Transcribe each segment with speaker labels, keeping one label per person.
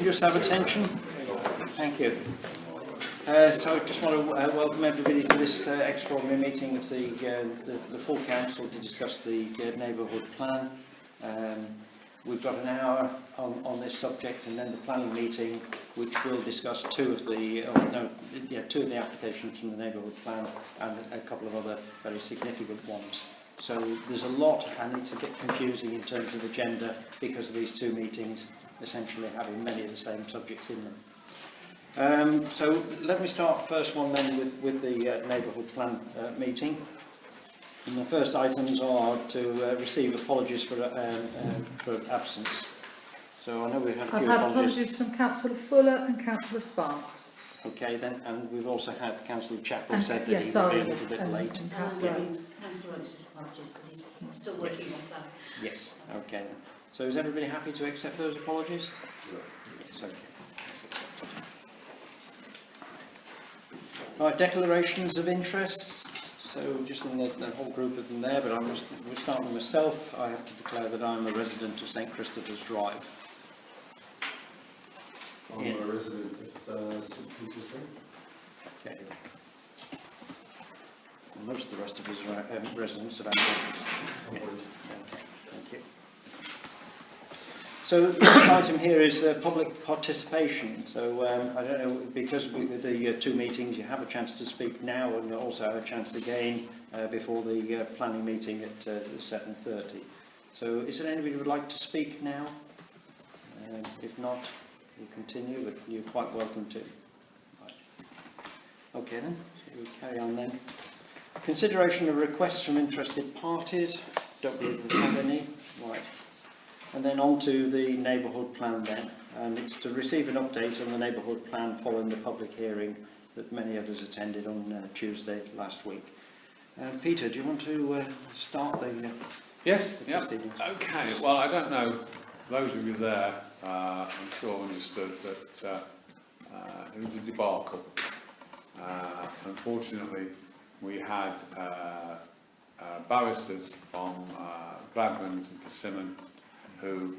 Speaker 1: we just have attention? Thank you. So I just want to welcome everybody to this extraordinary meeting of the full council to discuss the neighbourhood plan. We've got an hour on this subject, and then the planning meeting, which will discuss two of the applications from the neighbourhood plan and a couple of other very significant ones. So there's a lot, and it's a bit confusing in terms of agenda because of these two meetings essentially having many of the same subjects in them. So let me start first one then with the neighbourhood plan meeting. And the first items are to receive apologies for absence. So I know we've had a few
Speaker 2: apologies. I've had apologies from Councillor Fuller and Councillor Sparks.
Speaker 1: Okay then, and we've also had Councillor Chappell said that he would be a little bit late.
Speaker 3: Councillor Oates' apologies because he's still working on that.
Speaker 1: Yes, okay then. So is everybody happy to accept those apologies?
Speaker 4: Sure.
Speaker 1: Yes, okay. Right, declarations of interest. So just in the whole group of them there, but we'll start with myself. I have to declare that I'm a resident of St Christopher's Drive.
Speaker 4: I'm a resident of St Peter's Street.
Speaker 1: Okay. And most of the rest of us are residents of Anfield. Yeah. Okay, thank you. So the next item here is public participation. So I don't know, because with the two meetings you have a chance to speak now and you also have a chance again before the planning meeting at 7:30. So is there anybody who would like to speak now? If not, we'll continue, but you're quite welcome to. Right. Okay then, we'll carry on then. Consideration of requests from interested parties. Don't believe we've had any. Right. And then on to the neighbourhood plan then, and it's to receive an update on the neighbourhood plan following the public hearing that many of us attended on Tuesday last week. Peter, do you want to start the
Speaker 5: Yes, yeah. Okay, well I don't know, those of you there I'm sure understood that it was a debacle. Unfortunately we had barristers from Gladman's and Persimmon who,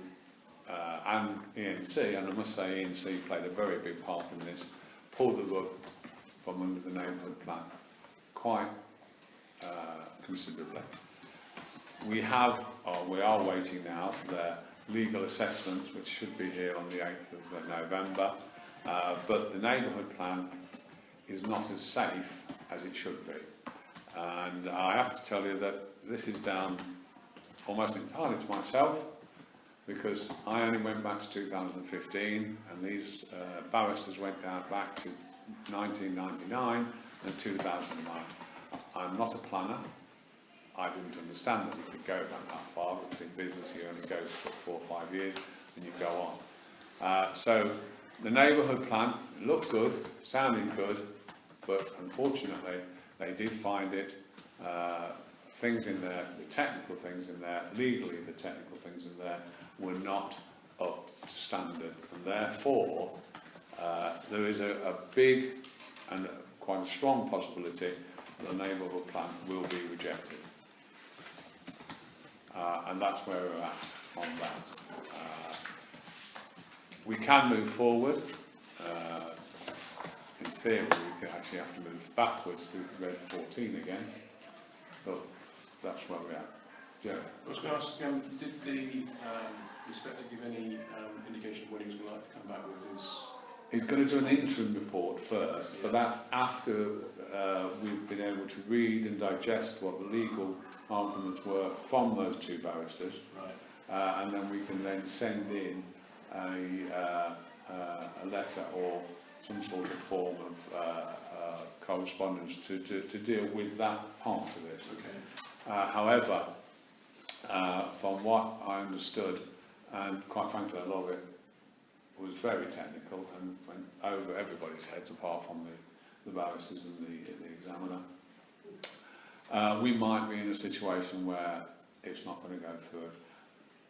Speaker 5: and ENC, and I must say ENC played a very big part in this, pulled the rug from under the neighbourhood plan quite considerably. We are waiting now for their legal assessments, which should be here on the 8th of November, but the neighbourhood plan is not as safe as it should be. And I have to tell you that this is down almost entirely to myself, because I only went back to 2015 and these barristers went down back to 1999 and 2009. I'm not a planner. I didn't understand that you could go back that far, because in business you only go for 4 or 5 years and you go on. So the neighbourhood plan looked good, sounded good, but unfortunately they did find it things in there, the technical things in there, legally the technical things in there were not up to standard, and therefore there is a big and quite a strong possibility that the neighbourhood plan will be rejected. And that's where we're at on that. We can move forward. In theory, we could actually have to move backwards through Red 14 again, but that's where we're at. Yeah.
Speaker 6: I was going to ask, did the inspector give any indication of when he was going to come back with his...
Speaker 5: He's going to do an interim report first, but that's after we've been able to read and digest what the legal arguments were from those two barristers. Right. And then we can then send in a letter or some sort of form of correspondence to deal with that part of it. Okay. However, from what I understood, and quite frankly a lot of it was very technical and went over everybody's heads apart from the barristers and the examiner, we might be in a situation where it's not going to go through.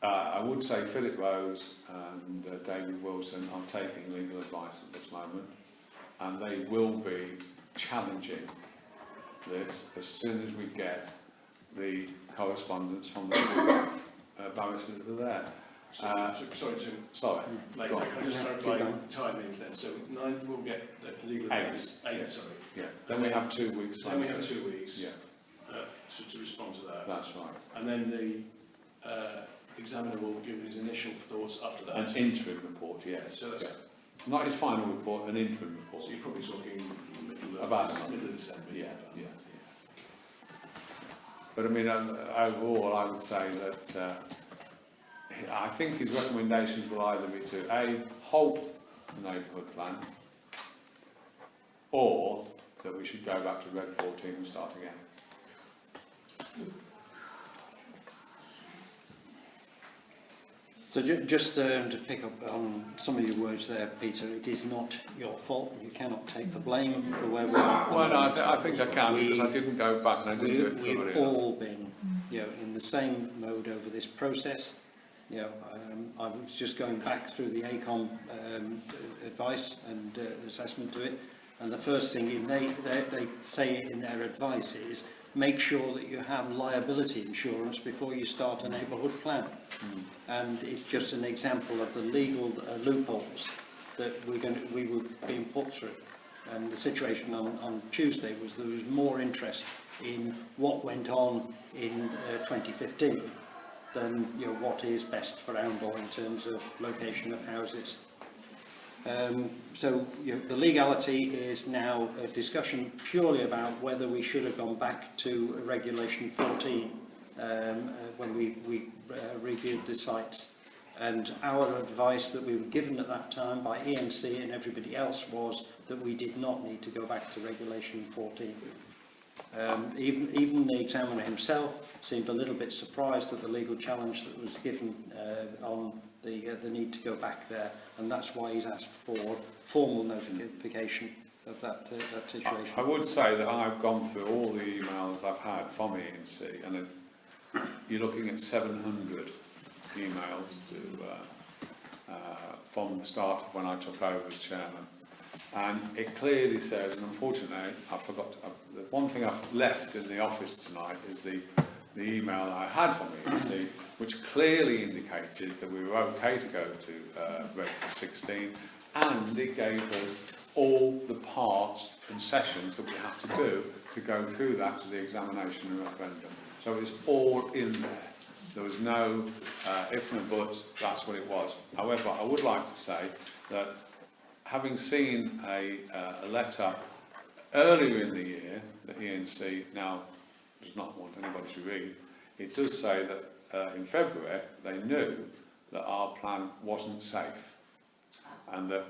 Speaker 5: I would say Philip Rose and David Wilson are taking legal advice at this moment, and they will be challenging this as soon as we get the correspondence from the two barristers that are there.
Speaker 6: Sorry to
Speaker 5: Sorry.
Speaker 6: like,
Speaker 5: Go on.
Speaker 6: can I just
Speaker 1: Keep
Speaker 6: clarify
Speaker 1: going.
Speaker 6: timings then? So 9th we'll get the legal
Speaker 5: Eighth.
Speaker 6: advice. 8th,
Speaker 5: Yes.
Speaker 6: sorry.
Speaker 5: Yeah. Then we have 2 weeks.
Speaker 6: Then we have
Speaker 5: later.
Speaker 6: 2 weeks
Speaker 5: Yeah,
Speaker 6: to respond to that.
Speaker 5: that's right.
Speaker 6: And then the examiner will give his initial thoughts after that.
Speaker 5: An interim report, yes.
Speaker 6: So that's,
Speaker 5: Yeah. Not his final report, an interim report.
Speaker 6: so you're probably talking middle of December.
Speaker 5: Yeah, yeah. But I mean, overall, I would say that I think his recommendations will either be to A, halt the neighbourhood plan, or that we should go back to Reg 14 and start again.
Speaker 1: So just to pick up on some of your words there, Peter, it is not your fault. You cannot take the blame for where we are.
Speaker 5: Well, no, I think I can, because I didn't go back and I didn't do it
Speaker 1: We've
Speaker 5: thoroughly.
Speaker 1: all been, in the same mode over this process. I was just going back through the ACOM advice and assessment to it, and the first thing they say in their advice is make sure that you have liability insurance before you start a neighbourhood plan. And it's just an example of the legal loopholes that we were being put through. And the situation on Tuesday was there was more interest in what went on in 2015 than what is best for Oundle in terms of location of houses. So the legality is now a discussion purely about whether we should have gone back to Regulation 14 when we reviewed the sites. And our advice that we were given at that time by ENC and everybody else was that we did not need to go back to Regulation 14. Even the examiner himself seemed a little bit surprised at the legal challenge that was given on the need to go back there, and that's why he's asked for formal notification of that situation.
Speaker 5: I would say that I've gone through all the emails I've had from ENC, and you're looking at 700 emails from the start of when I took over as chairman. And it clearly says, and unfortunately I forgot, the one thing I've left in the office tonight is the email I had from ENC, which clearly indicated that we were okay to go to Reg 16, and it gave us all the parts and sessions that we have to do to go through that to the examination and referendum. So it's all in there. There was no if and buts, that's what it was. However, I would like to say that having seen a letter earlier in the year that ENC now does not want anybody to read, it does say that in February they knew that our plan wasn't safe, and that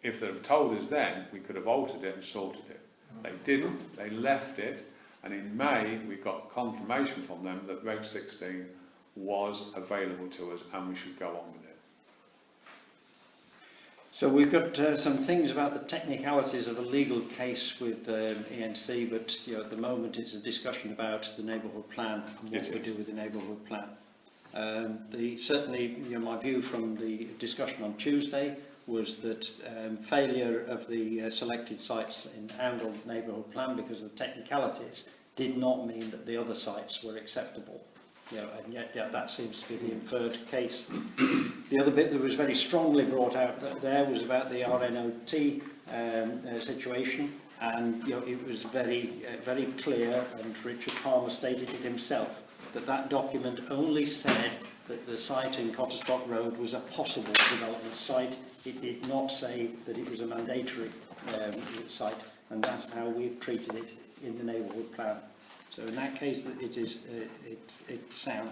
Speaker 5: if they'd have told us then, we could have altered it and sorted it. They didn't, they left it, and in May we got confirmation from them that Reg 16 was available to us and we should go on with it.
Speaker 1: So we've got some things about the technicalities of a legal case with ENC, but at the moment it's a discussion about the neighbourhood plan and what we do with the neighbourhood plan. Certainly, my view from the discussion on Tuesday was that failure of the selected sites in Oundle neighbourhood plan because of the technicalities did not mean that the other sites were acceptable. And yet that seems to be the inferred case. The other bit that was very strongly brought out there was about the RNOT situation, and it was very clear, and Richard Palmer stated it himself, that document only said that the site in Cotterstock Road was a possible development site. It did not say that it was a mandatory site, and that's how we've treated it in the neighbourhood plan. So in that case, it is it's sound.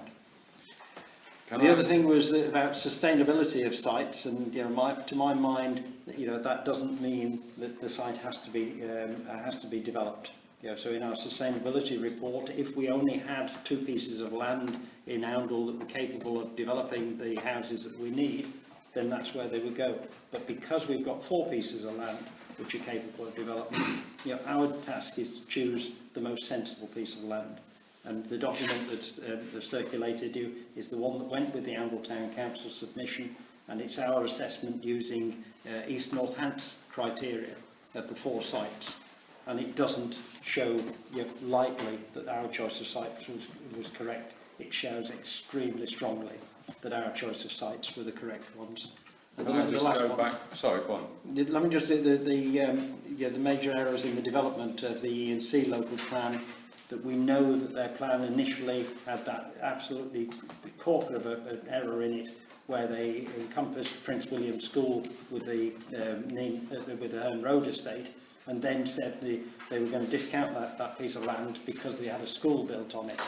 Speaker 1: The other thing was about sustainability of sites, and to my mind, that doesn't mean that the site has to be developed. So in our sustainability report, if we only had 2 pieces of land in Oundle that were capable of developing the houses that we need, then that's where they would go. But because we've got 4 pieces of land which are capable of development, our task is to choose the most sensible piece of land. And the document that's circulated you is the one that went with the Oundle Town Council submission, and it's our assessment using East Northants criteria of the 4 sites. And it doesn't show lightly that our choice of sites was correct. It shows extremely strongly that our choice of sites were the correct ones. And
Speaker 5: Can I
Speaker 1: the
Speaker 5: just
Speaker 1: last
Speaker 5: go
Speaker 1: one,
Speaker 5: back? Sorry, go on.
Speaker 1: let me just say the major errors in the development of the E&C local plan, that we know that their plan initially had that absolutely corker of an error in it, where they encompassed Prince William School with the Herne Road estate, and then said they were going to discount that piece of land because they had a school built on it.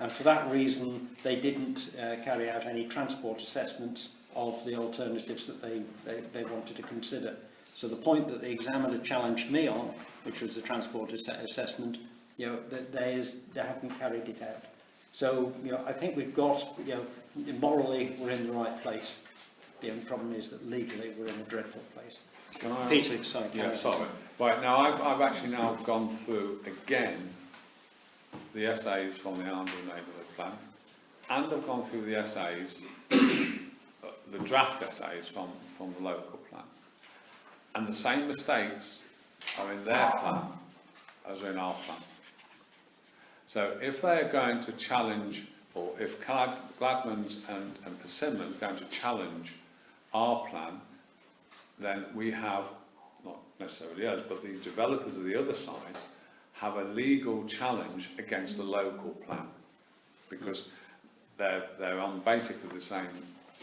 Speaker 1: And for that reason, they didn't carry out any transport assessments of the alternatives that they wanted to consider. So the point that the examiner challenged me on, which was the transport assessment, they haven't carried it out. So, I think we've got, morally we're in the right place. The only problem is that legally we're in a dreadful place.
Speaker 5: Can I?
Speaker 1: Peter, sorry.
Speaker 5: Yeah, sorry. Right, now I've actually now gone through again the essays from the Arundel Neighbourhood Plan, and I've gone through the essays, the draft essays from the local plan. And the same mistakes are in their plan as are in our plan. So if they're going to challenge, or if Gladman's and Persimmon are going to challenge our plan, then we have, not necessarily us, but the developers of the other sides have a legal challenge against the local plan, because they're on basically the same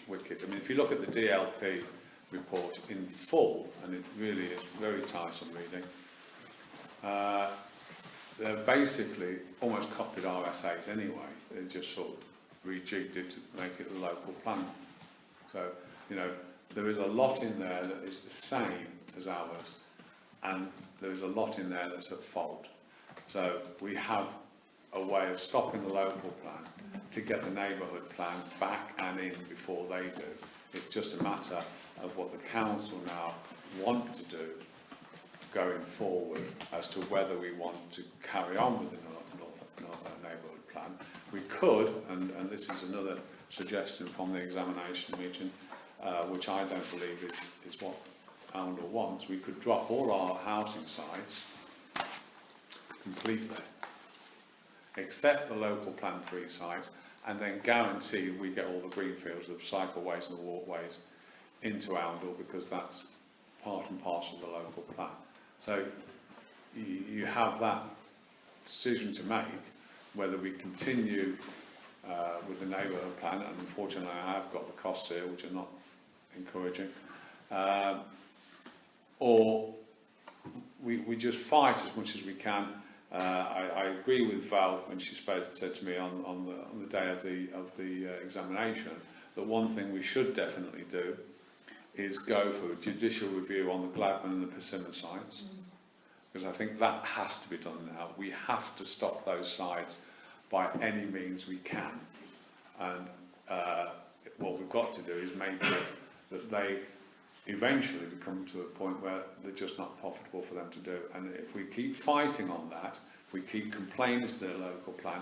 Speaker 5: wicket. I mean, if you look at the DLP report in full, and it really is very tiresome reading, they're basically almost copied our essays anyway. They just sort of rejigged it to make it a local plan. So, there is a lot in there that is the same as ours, and there is a lot in there that's at fault. So we have a way of stopping the local plan to get the neighbourhood plan back and in before they do. It's just a matter of what the council now want to do going forward as to whether we want to carry on with the North Neighbourhood Plan. We could, and this is another suggestion from the examination meeting, which I don't believe is what Arundel wants, we could drop all our housing sites completely, except the local plan 3 sites, and then guarantee we get all the greenfields, the cycleways and the walkways into Arundel, because that's part and parcel of the local plan. So you have that decision to make, whether we continue with the neighbourhood plan, and unfortunately I have got the costs here, which are not encouraging, or we just fight as much as we can. I agree with Val when she said to me on the day of the examination that one thing we should definitely do is go for a judicial review on the Gladman and the Persimmon sites, because I think that has to be done now. We have to stop those sites by any means we can, and what we've got to do is make it that they eventually become to a point where they're just not profitable for them to do. And if we keep fighting on that, if we keep complaining to the local plan,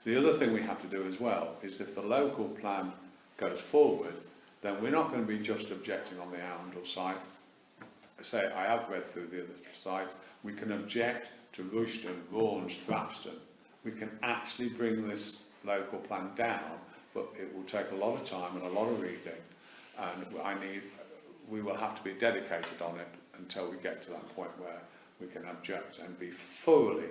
Speaker 5: the other thing we have to do as well is if the local plan goes forward, then we're not going to be just objecting on the Arundel site. I have read through the other sites. We can object to Rushden, Raunds, Thrapston. We can actually bring this local plan down, but it will take a lot of time and a lot of reading, and we will have to be dedicated on it until we get to that point where we can object and be thoroughly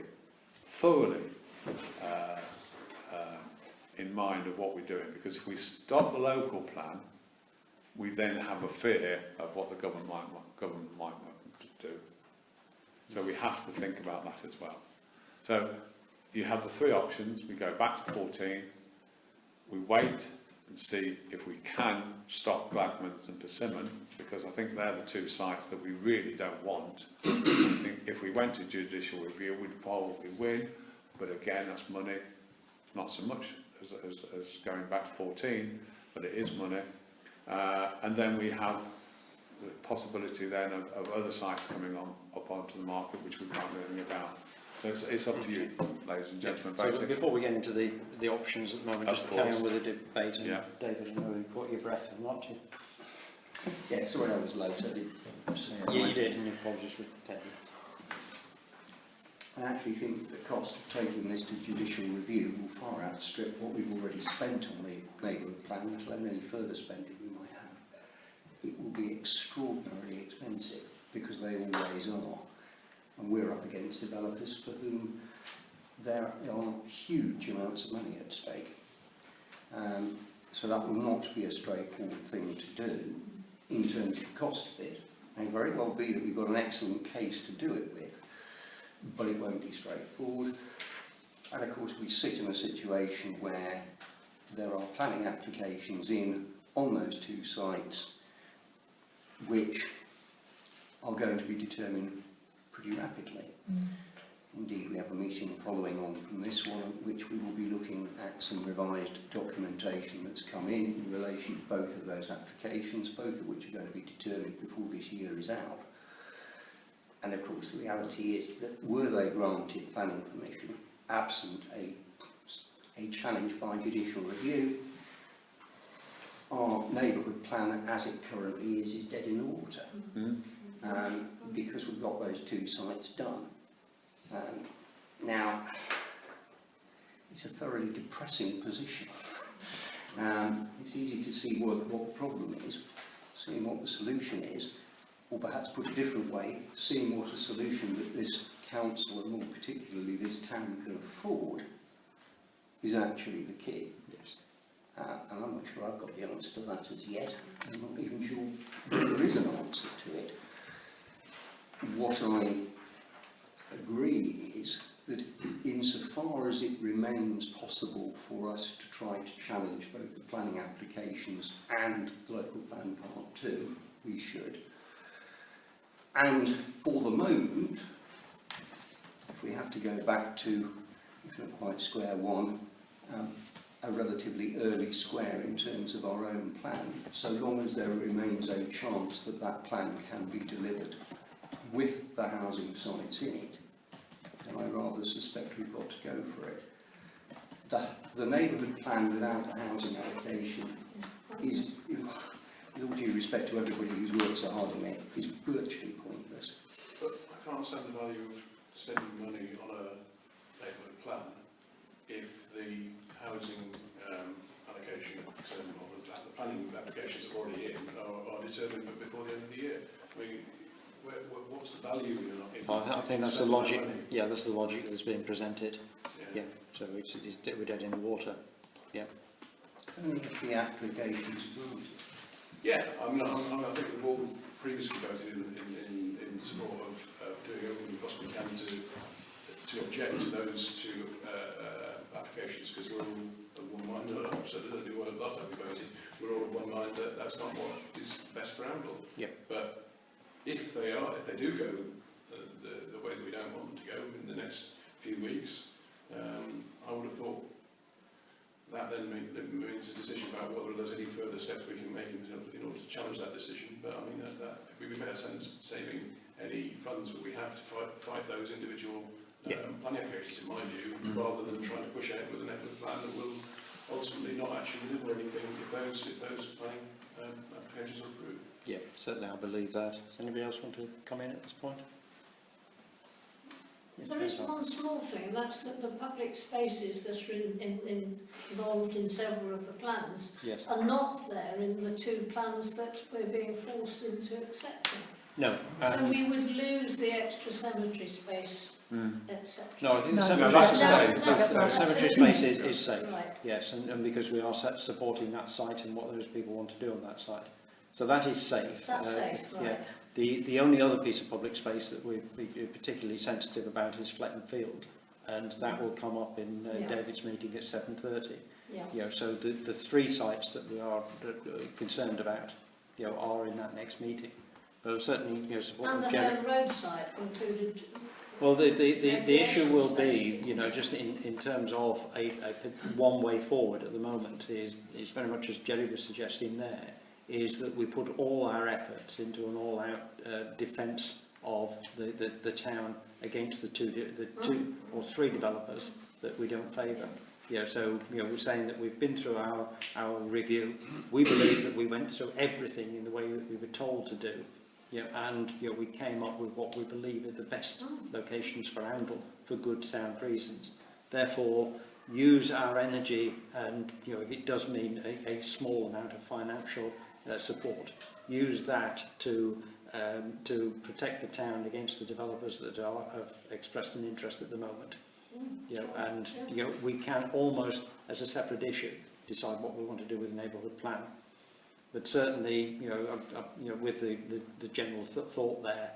Speaker 5: in mind of what we're doing. Because if we stop the local plan, we then have a fear of what the government might want to do. So we have to think about that as well. So you have the 3 options. We go back to 14, we wait and see if we can stop Gladman's and Persimmon, because I think they're the 2 sites that we really don't want. I think if we went to judicial review, we'd probably win, but again, that's money, not so much as going back to 14, but it is money. And then we have the possibility then of other sites coming up onto the market, which we can't do anything about. So it's up to you, ladies and gentlemen.
Speaker 1: So before we get into the options at the moment, just carry on with the debate. And David, I know you caught your breath, not you?
Speaker 7: Yeah, sorry I was late. I did.
Speaker 1: Yeah, you did, and your apologies for taking.
Speaker 7: I actually think the cost of taking this to judicial review will far outstrip what we've already spent on the neighbourhood plan, let alone any further spending we might have. It will be extraordinarily expensive, because they always are. And we're up against developers for whom there are huge amounts of money at stake. So that will not be a straightforward thing to do in terms of the cost of it. It may very well be that we've got an excellent case to do it with, but it won't be straightforward. And of course we sit in a situation where there are planning applications in on those two sites which are going to be determined pretty rapidly. Indeed, we have a meeting following on from this one, at which we will be looking at some revised documentation that's come in relation to both of those applications, both of which are going to be determined before this year is out. And of course the reality is that were they granted planning permission, absent a challenge by judicial review, our neighbourhood plan as it currently is dead in the water. Because we've got those two sites done. Now, it's a thoroughly depressing position. It's easy to see what the problem is, seeing what the solution is, or perhaps put a different way, seeing what a solution that this council, and more particularly this town, can afford, is actually the key. Yes. And I'm not sure I've got the answer to that as yet. I'm not even sure there is an answer to it. What I agree is that insofar as it remains possible for us to try to challenge both the planning applications and the local plan part 2, we should. And for the moment, if we have to go back to, if not quite square one, a relatively early square in terms of our own plan, so long as there remains a chance that that plan can be delivered with the housing sites in it, and I rather suspect we've got to go for it. The neighbourhood plan without the housing allocation is, with all due respect to everybody who's worked so hard on it, is virtually pointless.
Speaker 6: But I can't understand the value of spending money on a neighbourhood plan if the housing allocation, or the planning applications are already in, are determined before the end of the year. I mean, what's the value in
Speaker 1: I think that's the logic. Yeah, that's the logic that's being presented. Yeah, so we're dead in the water. Yeah.
Speaker 7: Only if the applications are granted.
Speaker 6: Yeah, I mean, I think we've all previously voted in support of doing everything we possibly can to object to those two applications, because we're all of one mind. Certainly, last time we voted, we're all of one mind that that's not what is best for Amble.
Speaker 1: Yeah.
Speaker 6: But if they do go the way that we don't want them to go in the next few weeks, I would have thought that then means a decision about whether there's any further steps we can make in order to challenge that decision. But I mean, that it would be better saving any funds that we have to fight those individual planning applications, in my view, rather than trying to push ahead with a neighbourhood plan that will ultimately not actually deliver anything if those planning applications are approved.
Speaker 1: Yeah, certainly I believe that. Does anybody else want to come in at this point? Yes,
Speaker 3: There is one small thing, and that's that the public spaces that are involved in several of the plans
Speaker 1: yes.
Speaker 3: are not there in the two plans that we're being forced into accepting.
Speaker 1: No.
Speaker 3: So we would lose the extra cemetery space, etc.
Speaker 1: No, I think the
Speaker 2: No,
Speaker 1: cemetery space is safe.
Speaker 3: Right.
Speaker 1: Yes, and because we are supporting that site and what those people want to do on that site. So that is safe.
Speaker 3: That's safe, right.
Speaker 1: Yeah. The only other piece of public space that we're particularly sensitive about is Fletton Field, and that will come up in David's meeting at 7:30.
Speaker 3: Yeah.
Speaker 1: You know, so the three sites that we are concerned about, you know, are in that next meeting. But certainly, you know, support.
Speaker 3: And the Herne Road site included.
Speaker 1: Well, the issue will be, you know, just in terms of a one way forward at the moment is very much as Jerry was suggesting there, is that we put all our efforts into an all-out defence of the town against the two or three developers that we don't favour. You know, so you know, we're saying that we've been through our review. We believe that we went through everything in the way that we were told to do. and we came up with what we believe are the best locations for Oundle for good sound reasons. Therefore, use our energy, and if it does mean a small amount of financial support, use that to protect the town against the developers that have expressed an interest at the moment. And we can almost, as a separate issue, decide what we want to do with the neighbourhood plan. But certainly, with the general thought there,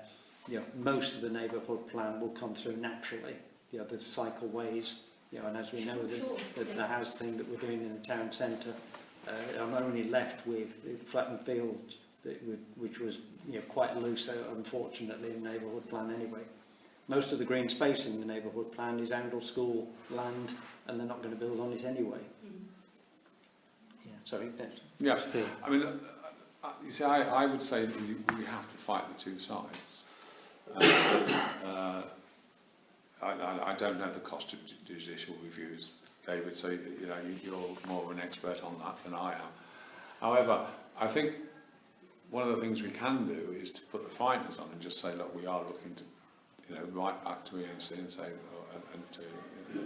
Speaker 1: most of the neighbourhood plan will come through naturally. The cycleways, and as we know, the house thing that we're doing in the town centre, I'm only left with Flattened Field, which was quite loose, unfortunately, in the neighbourhood plan anyway. Most of the green space in the neighbourhood plan is Oundle School land, and they're not going to build on it anyway. Yeah, sorry.
Speaker 5: Yeah, I mean, you see, I would say that we have to fight the two sides. I don't know the cost of judicial reviews, David, so you're more of an expert on that than I am. However, I think one of the things we can do is to put the fighters on and just say, look, we are looking to, write back to ENC and say,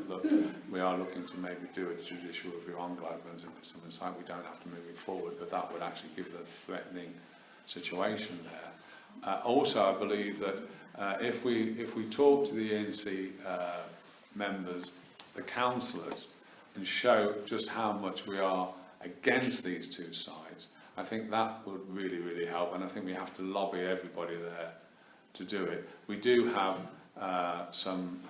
Speaker 5: look, we are looking to maybe do a judicial review on Gladman's and some site. We don't have to move it forward, but that would actually give the threatening situation there. Also, I believe that if we talk to the ENC members, the councillors, and show just how much we are against these two sides, I think that would really, really help. And I think we have to lobby everybody there to do it. We do have some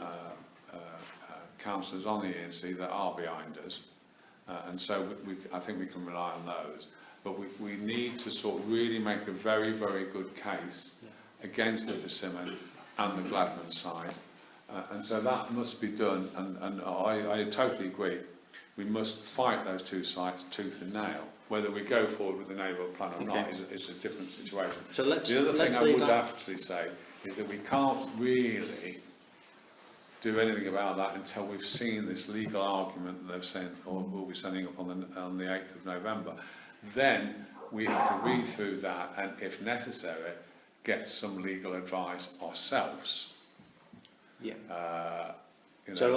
Speaker 5: councillors on the ENC that are behind us, and so I think we can rely on those. But we need to sort of really make a very, very good case against the Persimmon and the Gladman side. And so that must be done, and I totally agree. We must fight those two sides tooth and nail. Whether we go forward with the neighbourhood plan or not is a different situation.
Speaker 1: So
Speaker 5: the other thing I would actually say is that we can't really do anything about that until we've seen this legal argument that they've sent, or will be sending up on the 8th of November. Then we have to read through that and, if necessary, get some legal advice ourselves.
Speaker 1: Yeah. So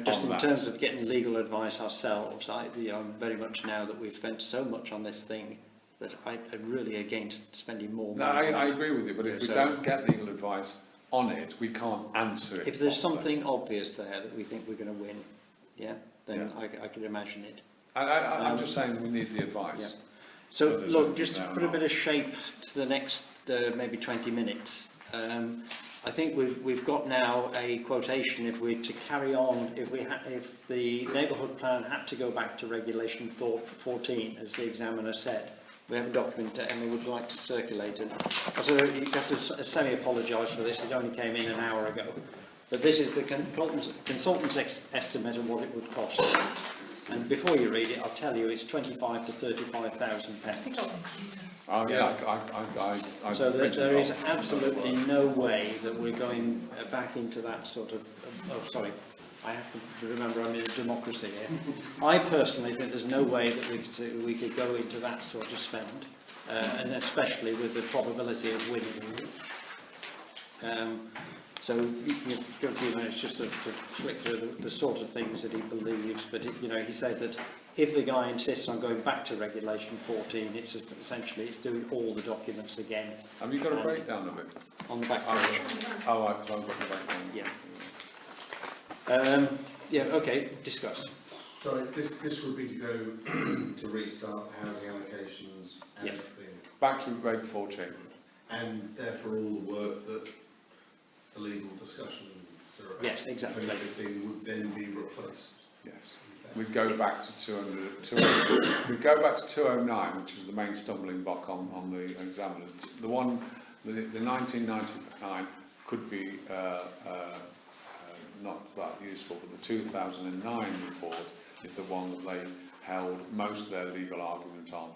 Speaker 1: just in terms of getting legal advice ourselves, I'm very much, now that we've spent so much on this thing, that I'm really against spending more money.
Speaker 5: No, I agree with you, but if we don't get legal advice on it, we can't answer it.
Speaker 1: If there's something obvious there that we think we're going to win, then I could imagine it.
Speaker 5: I'm just saying we need the advice.
Speaker 1: Yeah. So look, just to put a bit of shape to the next maybe 20 minutes. I think we've got now a quotation. If we're to carry on, if the neighbourhood plan had to go back to regulation 14, as the examiner said, we have a document that Emma would like to circulate. And so you have to semi-apologise for this. It only came in an hour ago, but this is the consultant's estimate of what it would cost. And before you read it, I'll tell you it's 25 to 35,000 pounds.
Speaker 5: Oh yeah,
Speaker 1: so there is absolutely no way that we're going back into that sort of. Oh, sorry, I have to remember I'm in a democracy here. I personally think there's no way that we could go into that sort of spend, and especially with the probability of winning. So you've got a few minutes just to flick through the sort of things that he believes, but he said that if the guy insists on going back to regulation 14, it's essentially doing all the documents again.
Speaker 5: Have you got a breakdown of it?
Speaker 1: On the back page.
Speaker 5: Oh, right, because I've got the breakdown.
Speaker 1: Yeah. Okay, discuss.
Speaker 4: So this would be to go to restart the housing allocations and everything.
Speaker 5: Back to reg 14.
Speaker 4: And therefore all the work that the legal discussions are about.
Speaker 1: Yes, exactly.
Speaker 4: 2015 would then be replaced.
Speaker 5: Yes. We'd go back to 200. We'd go back to 209, which was the main stumbling block on the examiners. The 1999 could be not that useful, but the 2009 report is the one that they held most of their legal argument on.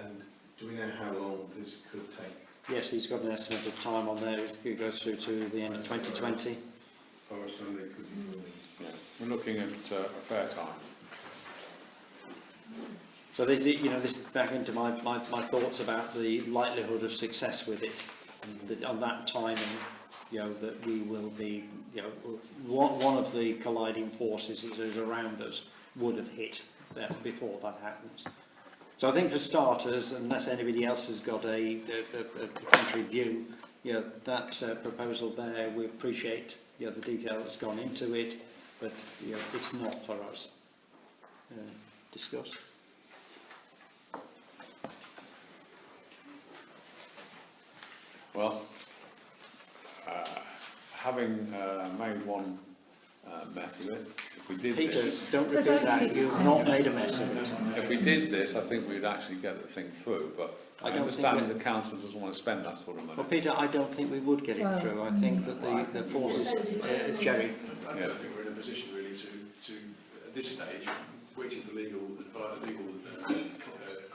Speaker 4: And do we know how long this could take?
Speaker 1: Yes, he's got an estimate of time on there. It goes through to the end of 2020.
Speaker 4: How much time they could be moving?
Speaker 5: Yeah. We're looking at a fair time.
Speaker 1: So this is, this is back into my thoughts about the likelihood of success with it. That on that timing, that we will be, one of the colliding forces that is around us would have hit there before that happens. So I think for starters, unless anybody else has got a contrary view, that proposal there, we appreciate the detail that's gone into it, but it's not for us. Discuss.
Speaker 5: Well, having made one mess of it, if we did
Speaker 1: Peter,
Speaker 5: this,
Speaker 1: don't repeat that. You've not made a mess of it.
Speaker 5: if we did this, I think we'd actually get the thing through. But I
Speaker 1: don't
Speaker 5: understand
Speaker 1: think
Speaker 5: the council doesn't want to spend that sort of money.
Speaker 1: Well, Peter, I don't think we would get it through. I think that the forces, Jerry.
Speaker 6: I don't think we're in a position really to at this stage, waiting for legal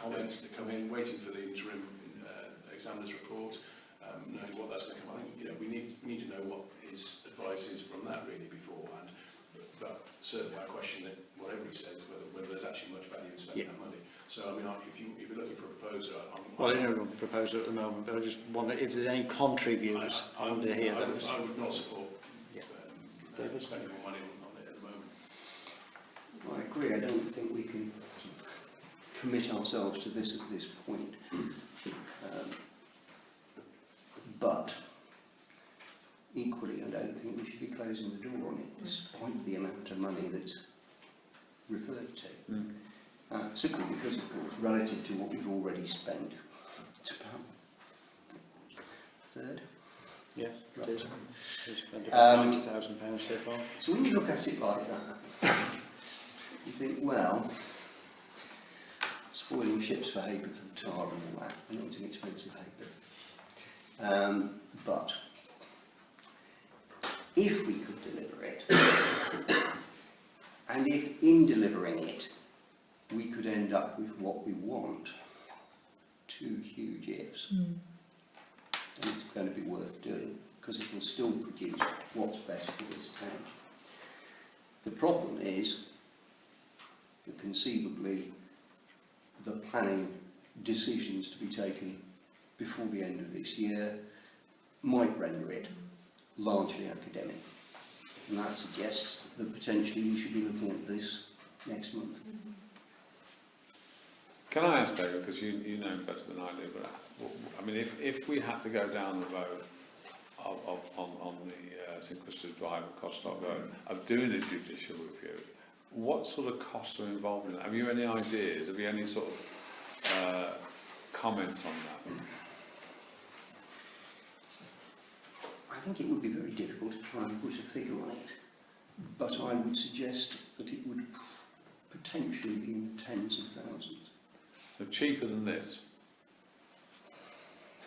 Speaker 6: comments to come in, waiting for the interim examiner's report, knowing what that's going to come. I think we need to know what his advice is from that really beforehand. But certainly I question that whatever he says, whether there's actually much value in spending that money. So I mean, if you're looking for a proposer,
Speaker 1: Well, I don't have a proposal at the moment, but I just wonder if there's any contrary views. I want to hear those.
Speaker 6: I would not support
Speaker 1: David?
Speaker 6: spending more money on it at the moment.
Speaker 7: I agree. I don't think we can commit ourselves to this at this point. But equally, I don't think we should be closing the door on it, despite the amount of money that's referred to. Simply because, of course, relative to what we've already spent, it's about a third.
Speaker 1: Yes, it is. We've spent
Speaker 7: Um,
Speaker 1: about £90,000 so far.
Speaker 7: So when you look at it like that, you think, well, spoiling ships for Hayworth and tar and all that, they're not inexpensive Hayworth. But if we could deliver it, and if in delivering it we could end up with what we want, two huge ifs, then it's going to be worth doing, because it will still produce what's best for this town. The problem is that conceivably the planning decisions to be taken before the end of this year might render it largely academic. And that suggests that potentially we should be looking at this next month.
Speaker 5: Can I ask, David, because you know better than I do, but I mean, if we had to go down the road on the St Christopher's Drive and Costock Road of doing a judicial review, what sort of costs are involved in that? Have you any ideas? Have you any sort of comments on that?
Speaker 7: I think it would be very difficult to try and put a figure on it, but I would suggest that it would potentially be in the tens of thousands.
Speaker 5: So cheaper than this?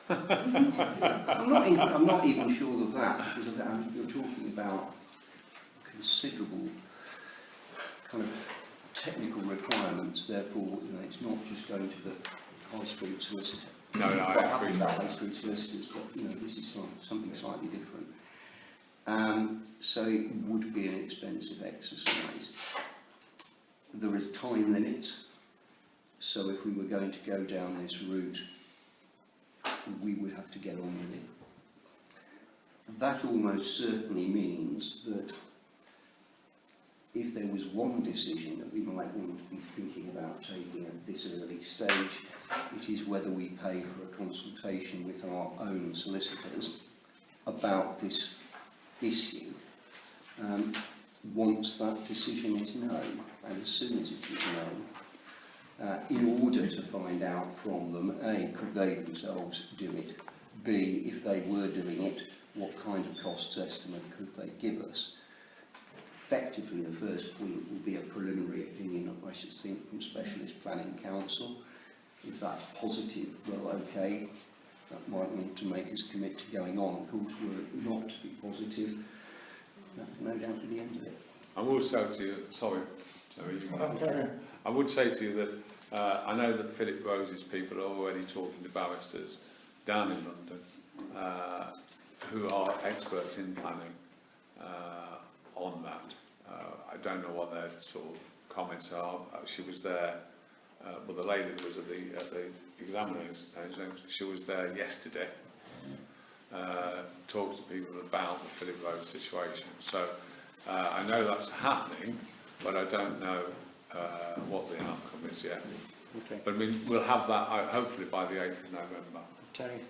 Speaker 7: I'm not even sure of that, because you're talking about considerable kind of technical requirements. Therefore, it's not just going to the high street solicitor.
Speaker 5: No, I appreciate
Speaker 7: that.
Speaker 5: that.
Speaker 7: High street solicitors, but this is something slightly different. So it would be an expensive exercise. There is time limits. So if we were going to go down this route, we would have to get on with it. That almost certainly means that if there was one decision that we might want to be thinking about taking at this early stage, it is whether we pay for a consultation with our own solicitors about this issue. Once that decision is known, and as soon as it is known, in order to find out from them, A, could they themselves do it? B, if they were doing it, what kind of costs estimate could they give us? Effectively, the first point will be a preliminary opinion, I should think, from Specialist Planning Council. If that's positive, well, okay, that might want to make us commit to going on. Of course, were it not to be positive, that would no doubt be the end of it.
Speaker 5: I will say to you, sorry, I would say to you that I know that Philip Rose's people are already talking to barristers down in London who are experts in planning on that. I don't know what their sort of comments are. She was there but the lady that was at the examination, she was there yesterday, talked to people about the Philip Road situation. So I know that's happening, but I don't know what the outcome is yet.
Speaker 1: Okay.
Speaker 5: But I mean, we'll have that hopefully by the 8th of November.
Speaker 1: Terry?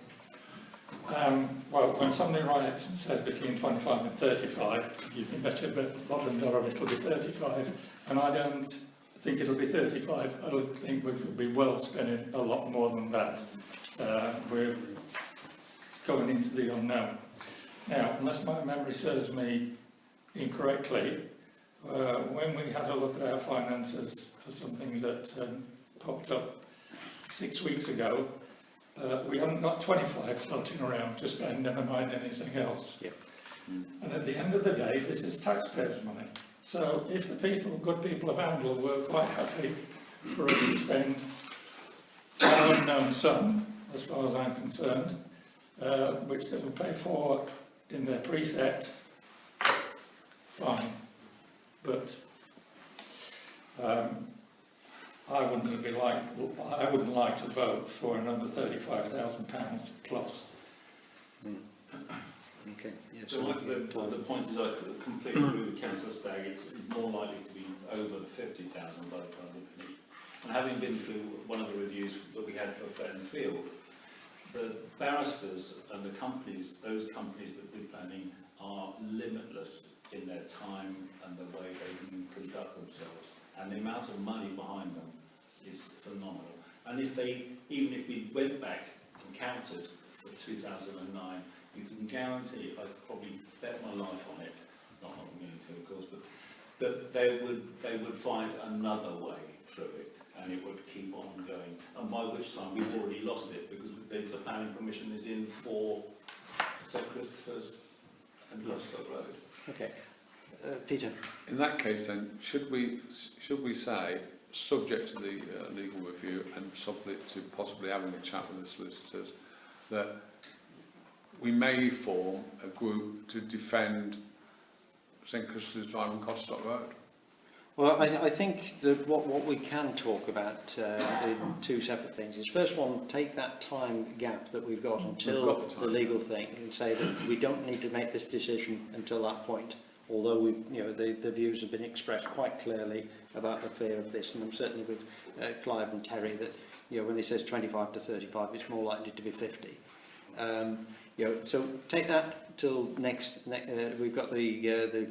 Speaker 8: Well, when somebody writes and says between 25 and 35, you can bet your bottom dollar it'll be 35, and I don't think it'll be 35. I don't think we could be well spending a lot more than that. We're going into the unknown. Now, unless my memory serves me incorrectly, when we had a look at our finances for something that popped up 6 weeks ago, we haven't got 25 floating around to spend, never mind anything else.
Speaker 1: Yep.
Speaker 8: And at the end of the day, this is taxpayers' money. So if the good people of Andal were quite happy for us to spend an unknown sum, as far as I'm concerned, which they will pay for in their precept, fine. But I wouldn't like to vote for another £35,000 plus.
Speaker 1: Okay. Yes.
Speaker 9: So the point is, I completely agree with Councillor Stagg. It's more likely to be over 50,000 by the time we finish. And having been through one of the reviews that we had for Fair and Field, the barristers and the companies, those companies that do planning, are limitless in their time and the way they can conduct themselves. And the amount of money behind them is phenomenal. And even if we went back and counted for 2009, you can guarantee, I could probably bet my life on it, not on me to of course, but that they would find another way through it, and it would keep on going. And by which time we've already lost it, because the planning permission is in for St Christopher's and Grosstock Road.
Speaker 1: Okay. Peter?
Speaker 5: In that case then, should we say, subject to the legal review and subject to possibly having a chat with the solicitors, that we may form a group to defend St Christopher's Drive and Grosstock Road?
Speaker 1: Well, I think that what we can talk about in two separate things is, first one, take that time gap that we've got until the legal thing and say that we don't need to make this decision until that point. Although the views have been expressed quite clearly about the fear of this, and I'm certainly with Clive and Terry that when he says 25 to 35, it's more likely to be 50. So take that till next. We've got the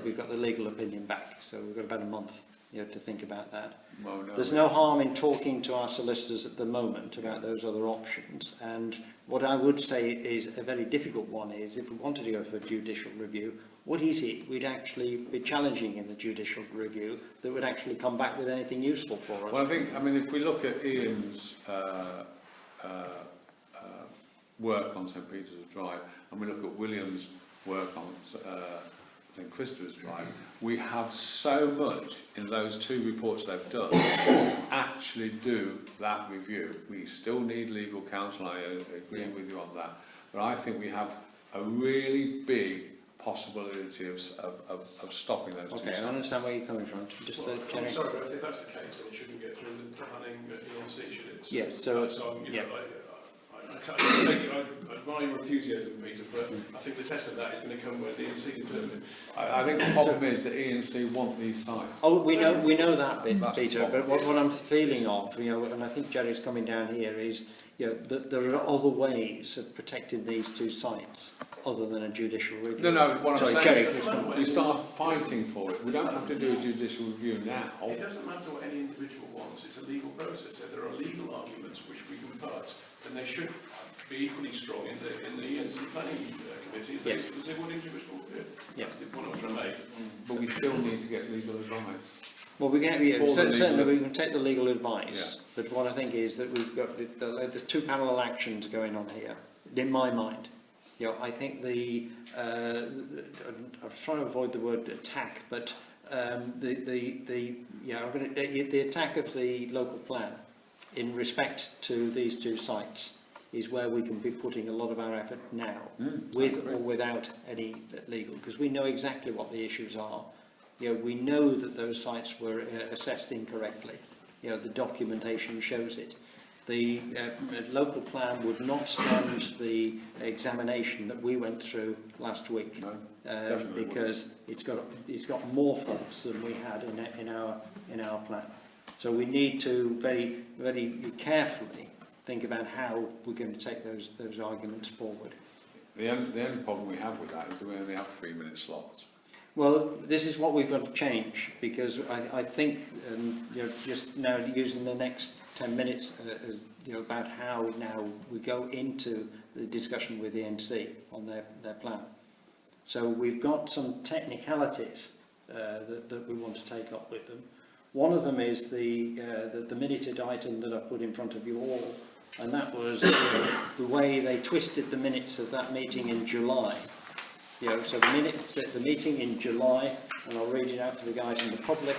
Speaker 1: we've got the legal opinion back, so we've got about a month to think about that.
Speaker 5: Well, no,
Speaker 1: there's no harm in talking to our solicitors at the moment about those other options, and what I would say is a very difficult one is, if we wanted to go for judicial review, what is it we'd actually be challenging in the judicial review that would actually come back with anything useful for us?
Speaker 5: Well, I mean, if we look at Ian's work on St Peter's Drive, and we look at William's work on St Christopher's Drive, we have so much in those two reports they've done to actually do that review. We still need legal counsel, I agree with you on that, but I think we have a really big possibility of stopping those two sites.
Speaker 1: I understand where you're coming from. Just,
Speaker 6: I'm sorry, but if that's the case, then it shouldn't get through the planning at ENC, should it?
Speaker 1: Yeah, so
Speaker 6: I admire your enthusiasm, Peter, but I think the test of that is going to come when the ENC determine.
Speaker 5: I think the problem is that ENC want these sites.
Speaker 1: Oh, we know that bit,
Speaker 5: That's
Speaker 1: Peter. But what I'm feeling of, and I think Jerry's coming down here, is that there are other ways of protecting these two sites other than a judicial review.
Speaker 5: No, what I'm saying
Speaker 1: Jerry,
Speaker 5: is we start fighting for it. We don't have to do a judicial review now.
Speaker 6: It doesn't matter what any individual wants. It's a legal process. So there are legal arguments which we can put, and they should be equally strong in the ENC planning committee as they would individual review. That's the point I was trying to make.
Speaker 5: But we still need to get legal advice.
Speaker 1: Well, we can certainly we can take the legal advice, but what I think is that we've got there's two parallel actions going on here, in my mind. I think I was trying to avoid the word attack, but the attack of the local plan in respect to these two sites is where we can be putting a lot of our effort now, with or without any legal, because we know exactly what the issues are. We know that those sites were assessed incorrectly. the documentation shows it. The local plan would not stand the examination that we went through last week, because it's got more faults than we had in our plan. So we need to very, very carefully think about how we're going to take those arguments forward.
Speaker 5: The only problem we have with that is that we only have 3-minute slots.
Speaker 1: Well, this is what we've got to change, because I think just now using the next 10 minutes as, about how now we go into the discussion with the NC on their plan. So we've got some technicalities that we want to take up with them. One of them is the minuted item that I put in front of you all, and that was the way they twisted the minutes of that meeting in July. So the meeting in July, and I'll read it out to the guys in the public.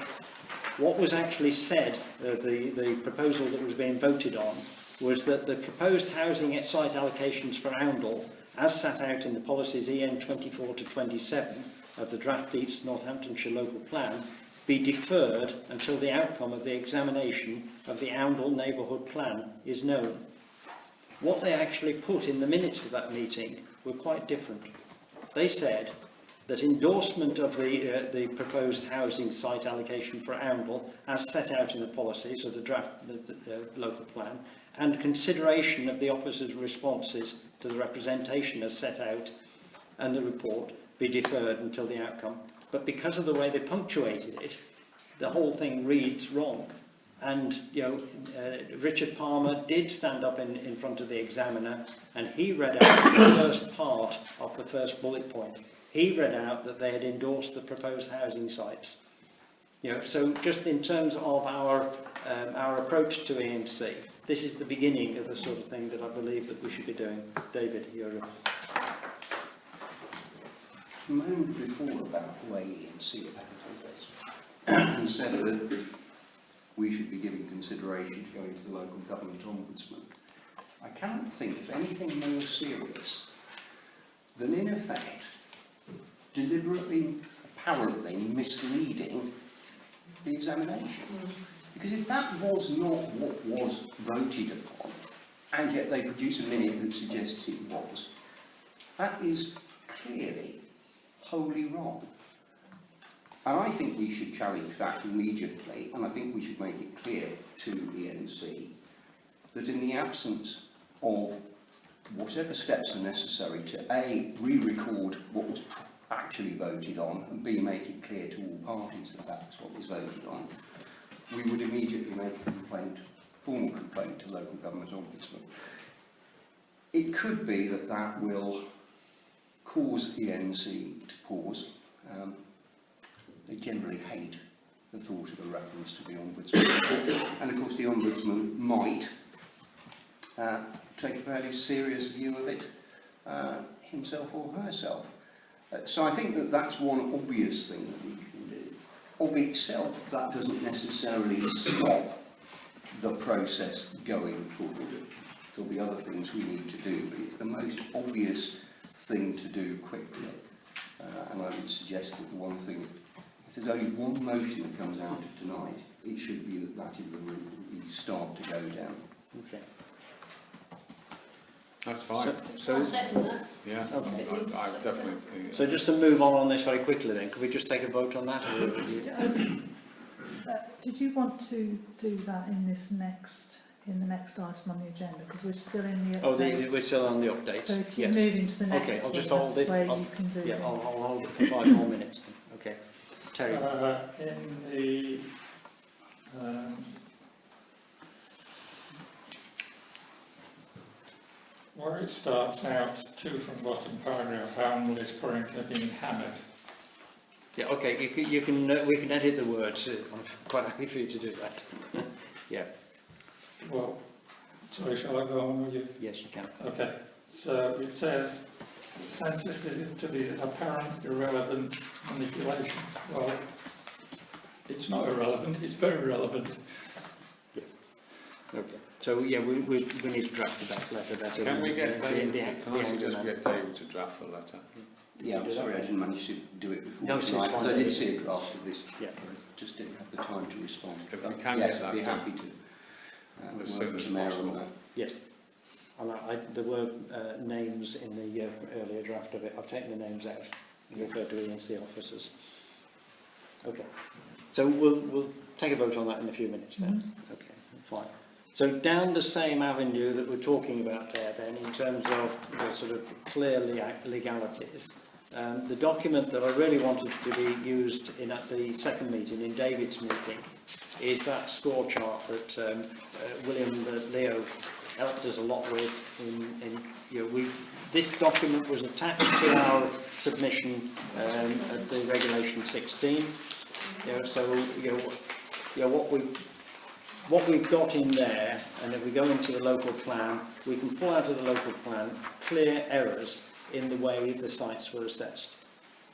Speaker 1: What was actually said, the proposal that was being voted on, was that the proposed housing site allocations for Oundle, as set out in the policies EN 24 to 27 of the draft East Northamptonshire local plan, be deferred until the outcome of the examination of the Oundle neighbourhood plan is known. What they actually put in the minutes of that meeting were quite different. They said that endorsement of the proposed housing site allocation for Oundle, as set out in the policies of the draft local plan, and consideration of the officers' responses to the representation as set out and the report be deferred until the outcome. But because of the way they punctuated it, the whole thing reads wrong. And Richard Palmer did stand up in front of the examiner, and he read out the first part of the first bullet point. He read out that they had endorsed the proposed housing sites. So just in terms of our approach to ENC, this is the beginning of the sort of thing that I believe that we should be doing. David, you're
Speaker 7: moaned before about the way ENC have handled this and said that we should be giving consideration to going to the local government ombudsman. I cannot think of anything more serious than, in effect, deliberately, apparently misleading the examination. Because if that was not what was voted upon, and yet they produce a minute that suggests it was, that is clearly wholly wrong. And I think we should challenge that immediately, and I think we should make it clear to ENC that in the absence of whatever steps are necessary to A, re-record what was actually voted on, and B, make it clear to all parties that that's what was voted on, we would immediately make a complaint, formal complaint to local government ombudsman. It could be that that will cause ENC to pause. They generally hate the thought of a reference to the ombudsman. And of course the ombudsman might take a fairly serious view of it himself or herself. So I think that that's one obvious thing that we can do. Of itself, that doesn't necessarily stop the process going forward. There'll be other things we need to do, but it's the most obvious thing to do quickly. And I would suggest that the one thing, if there's only one motion that comes out of tonight, it should be that that is the route that we start to go down.
Speaker 1: okay.
Speaker 5: That's fine.
Speaker 3: I'll second that.
Speaker 5: Yeah,
Speaker 1: Okay.
Speaker 5: I definitely.
Speaker 1: So just to move on this very quickly then, could we just take a vote on that?
Speaker 2: Did you want to do that in the next item on the agenda? Because we're still in the updates.
Speaker 1: We're still on the updates.
Speaker 2: So if you
Speaker 1: yes.
Speaker 2: move into the next
Speaker 1: Okay, I'll
Speaker 2: one,
Speaker 1: just hold
Speaker 2: that's
Speaker 1: it.
Speaker 2: where you can do
Speaker 1: Yeah,
Speaker 2: it.
Speaker 1: I'll hold it for 5 more minutes then. Okay. Terry.
Speaker 8: In the where it starts out, 2 from bottom paragraph, Oundle is currently being hammered.
Speaker 1: Yeah, okay, we can edit the words. I'm quite happy for you to do that. Yeah.
Speaker 8: Well, sorry, shall I go on with you?
Speaker 1: Yes, you can.
Speaker 8: Okay, so it says sensitive to the apparent irrelevant manipulation. Well, it's not irrelevant, it's very relevant.
Speaker 1: Yeah. Okay. So yeah, we need to draft that letter better.
Speaker 5: Can we get David can I suggest
Speaker 1: end
Speaker 5: we get David to draft a letter?
Speaker 7: Yeah, I'm sorry I didn't manage to do it before
Speaker 1: No, it's
Speaker 7: tonight,
Speaker 1: fine.
Speaker 7: because I did see a draft of this.
Speaker 1: Yeah.
Speaker 7: just didn't have the time to respond.
Speaker 5: If we can
Speaker 7: yes,
Speaker 5: get
Speaker 7: I'd be
Speaker 5: that
Speaker 7: happy to.
Speaker 5: as soon
Speaker 7: work with
Speaker 5: as
Speaker 7: the Mayor on
Speaker 5: possible.
Speaker 7: that.
Speaker 1: Yes. And there were names in the earlier draft of it. I've taken the names out and referred to ENC officers. Okay. So we'll take a vote on that in a few minutes then. Okay, fine. So down the same avenue that we're talking about there then, in terms of the sort of clear legalities, the document that I really wanted to be used in at the second meeting, in David's meeting, is that score chart that William Leo helped us a lot with. This document was attached to our submission at the Regulation 16. What we've got in there, and if we go into the local plan, we can pull out of the local plan clear errors in the way the sites were assessed.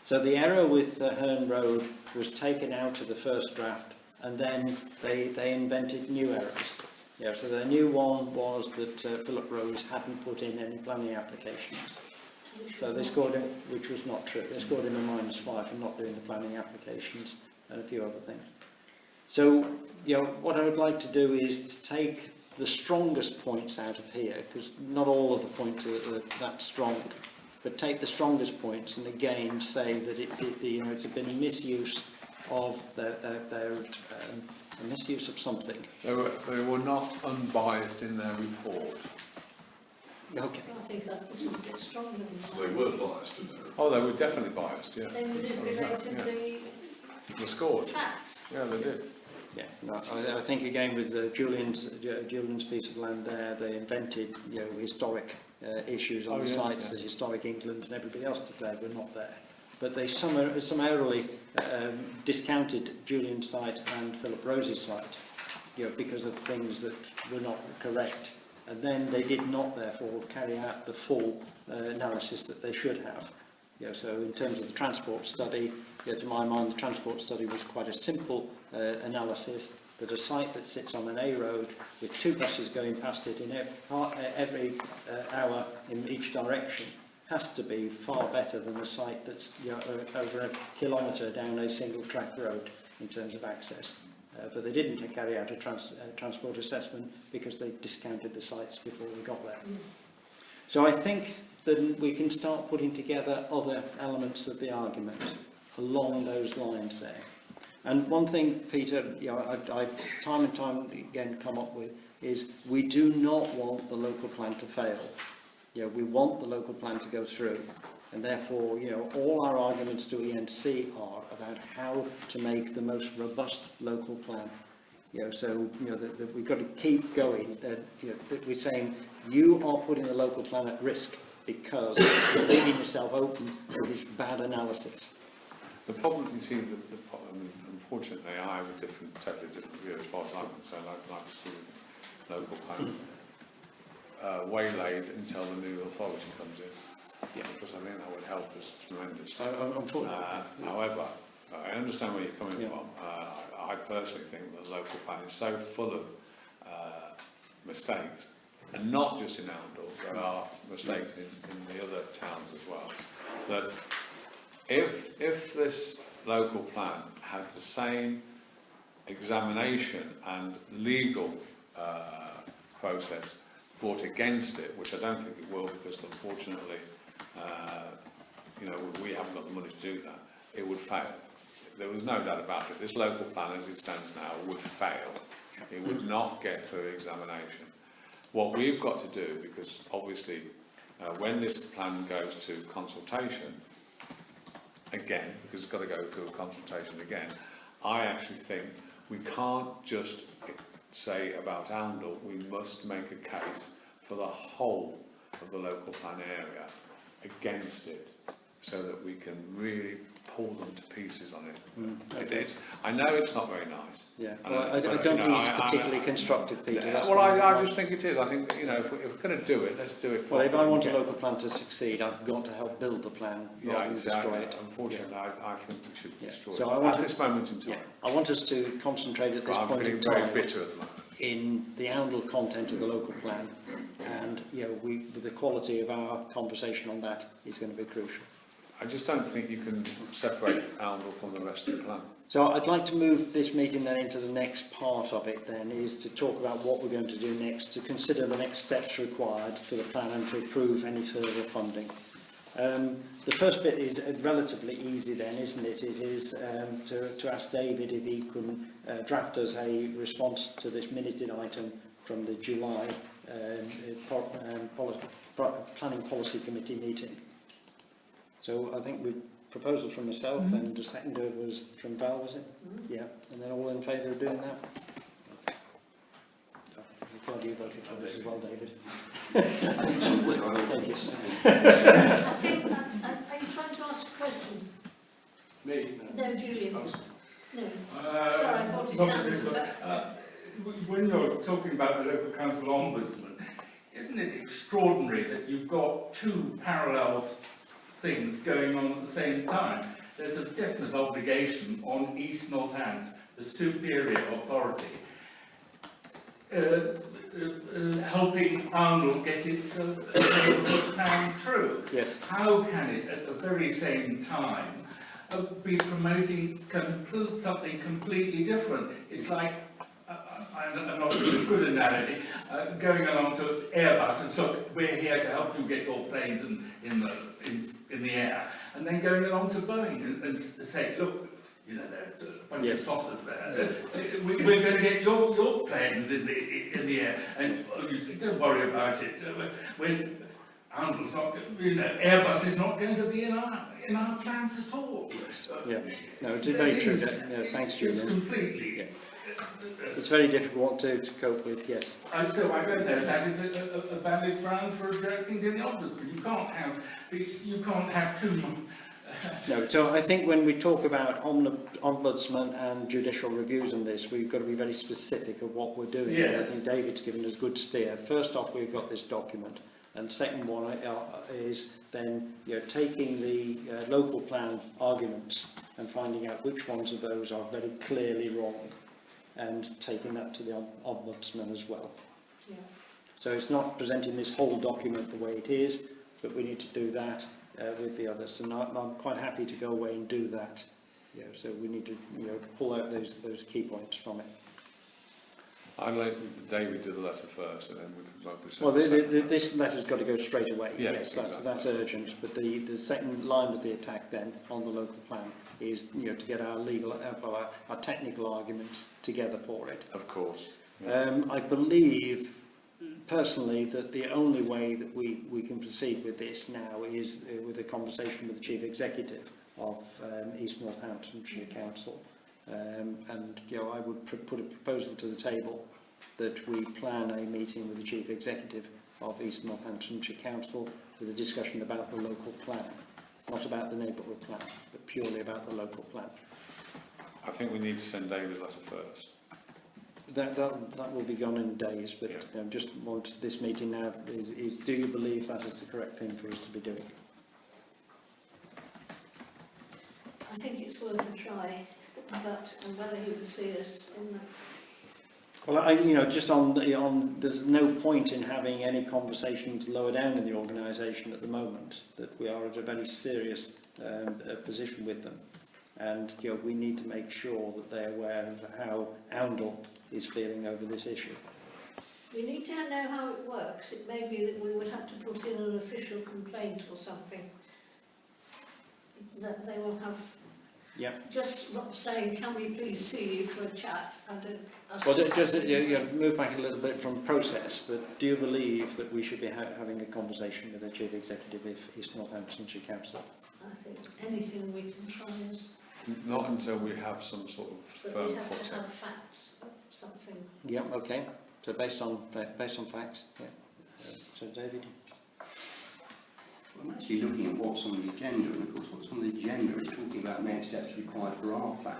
Speaker 1: So the error with Herne Road was taken out of the first draft, and then they invented new errors. So the new one was that Philip Rose hadn't put in any planning applications. So they scored him, which was not true. They scored him a -5 for not doing the planning applications and a few other things. So, what I would like to do is to take the strongest points out of here, because not all of the points are that strong, but take the strongest points and again say that it's been a misuse of a misuse of something.
Speaker 5: They were not unbiased in their report.
Speaker 1: Okay.
Speaker 3: I think that was a bit stronger than that.
Speaker 6: They were biased, didn't they?
Speaker 5: Oh, they were definitely biased, yeah.
Speaker 3: They manipulated
Speaker 5: The scores.
Speaker 3: the facts.
Speaker 5: Yeah, they did.
Speaker 1: Yeah, no, I think again with Julian's piece of land there, they invented historic issues on the sites that Historic England and everybody else declared were not there. But they summarily discounted Julian's site and Philip Rose's site, because of things that were not correct. And then they did not, therefore, carry out the full analysis that they should have. So in terms of the transport study, to my mind, the transport study was quite a simple analysis, that a site that sits on an A road with 2 buses going past it in every hour in each direction has to be far better than a site that's over a kilometre down a single track road in terms of access. But they didn't carry out a transport assessment because they discounted the sites before we got there. So I think that we can start putting together other elements of the argument along those lines there. And one thing, Peter, I time and time again come up with is we do not want the local plan to fail. We want the local plan to go through, and therefore, all our arguments to ENC are about how to make the most robust local plan. That we've got to keep going. That we're saying you are putting the local plan at risk because you're leaving yourself open to this bad analysis.
Speaker 5: The problem, you see, unfortunately, I have a totally different view as far as I'm concerned. I'd like to see the local plan waylaid until the new authority comes in. Because I think that would help us tremendously. However, I understand where you're coming from. I personally think the local plan is so full of mistakes, and not just in Oundle, there are mistakes in the other towns as well, that if this local plan had the same examination and legal process brought against it, which I don't think it will, because unfortunately we haven't got the money to do that, it would fail. There was no doubt about it. This local plan as it stands now would fail. It would not get through examination. What we've got to do, because obviously when this plan goes to consultation again, because it's got to go through a consultation again, I actually think we can't just say about Oundle, we must make a case for the whole of the local plan area against it, so that we can really pull them to pieces on it. I know it's not very nice.
Speaker 1: I don't think it's particularly constructive, Peter.
Speaker 5: I just think it is. I think if we're going to do it, let's do it.
Speaker 1: Well, if I want a local plan to succeed, I've got to help build the plan rather than destroy it.
Speaker 5: Unfortunately, I think we should destroy
Speaker 1: so
Speaker 5: it at this moment in time.
Speaker 1: I want us to concentrate at this point in time
Speaker 5: very bitter at the moment
Speaker 1: in the Oundle content of the local plan, and the quality of our conversation on that is going to be crucial.
Speaker 5: I just don't think you can separate Arundel from the rest of the plan.
Speaker 1: So I'd like to move this meeting then into the next part of it then, is to talk about what we're going to do next, to consider the next steps required to the plan and to approve any further funding. The first bit is relatively easy then, isn't it? It is to ask David if he can draft us a response to this minuted item from the July Planning Policy Committee meeting. So I think we've proposal from myself and the seconder was from Val, was it? Yeah, and then all in favour of doing that? Okay. I'm glad you voted for this as well, David.
Speaker 7: I didn't know whether I would take it.
Speaker 3: I think, are you trying to ask a question?
Speaker 6: Me?
Speaker 3: No, Julian.
Speaker 6: Oh,
Speaker 3: No. Sorry, I thought it sounded...
Speaker 10: When you're talking about the local council ombudsman, isn't it extraordinary that you've got two parallel things going on at the same time? There's a definite obligation on East Northants, the superior authority, helping Arundel get its plan through.
Speaker 1: Yes.
Speaker 10: How can it, at the very same time, be promoting something completely different? It's like, I'm not doing a good analogy, going along to Airbus and look, we're here to help you get your planes in the air, and then going along to Boeing and say, look, you know, there's a bunch of saucers there. We're going to get your planes in the air, and don't worry about it. Arundel's not, you know, Airbus is not going to be in our plans at all.
Speaker 1: Yeah, no, it is very true. Thanks, Julian.
Speaker 10: It's completely.
Speaker 1: Yeah. It's very difficult to cope with, yes.
Speaker 10: So I don't know if that is a valid ground for objecting to the ombudsman. You can't have two.
Speaker 1: No, so I think when we talk about ombudsman and judicial reviews on this, we've got to be very specific of what we're doing.
Speaker 10: Yes.
Speaker 1: I think David's given us good steer. First off, we've got this document, and second one is then taking the local plan arguments and finding out which ones of those are very clearly wrong, and taking that to the ombudsman as well.
Speaker 3: Yeah.
Speaker 1: So it's not presenting this whole document the way it is, but we need to do that with the others. And I'm quite happy to go away and do that. So we need to pull out those key points from it.
Speaker 5: I'd let David do the letter first, and then we can like
Speaker 1: Well, this letter's got to go straight away.
Speaker 5: Yeah,
Speaker 1: yes,
Speaker 5: exactly.
Speaker 1: that's urgent. But the second line of the attack then on the local plan is to get our legal, our technical arguments together for it.
Speaker 5: Of course.
Speaker 1: I believe personally that the only way that we can proceed with this now is with a conversation with the Chief Executive of East Northamptonshire Council. And I would put a proposal to the table that we plan a meeting with the Chief Executive of East Northamptonshire Council with a discussion about the local plan, not about the neighbourhood plan, but purely about the local plan.
Speaker 5: I think we need to send David a letter first.
Speaker 1: That will be gone in days, but just want this meeting now is do you believe that is the correct thing for us to be doing?
Speaker 3: I think it's worth a try, but whether he would see us in the...
Speaker 1: Well, just on there's no point in having any conversations lower down in the organisation at the moment, that we are at a very serious position with them, and we need to make sure that they're aware of how Arundel is feeling over this issue.
Speaker 3: We need to know how it works. It may be that we would have to put in an official complaint or something, that they will have.
Speaker 1: Yeah.
Speaker 3: Just saying, can we please see you for a chat?
Speaker 1: Well, just move back a little bit from process, but do you believe that we should be having a conversation with the Chief Executive of East Northamptonshire Council?
Speaker 3: I think anything we can try is...
Speaker 5: Not until we have some sort of firm
Speaker 3: we'd have to
Speaker 5: footing.
Speaker 3: have facts, something.
Speaker 1: Yeah, okay. So based on facts, yeah. So David?
Speaker 7: I'm actually looking at what's on the agenda, and of course what's on the agenda is talking about next steps required for our plan.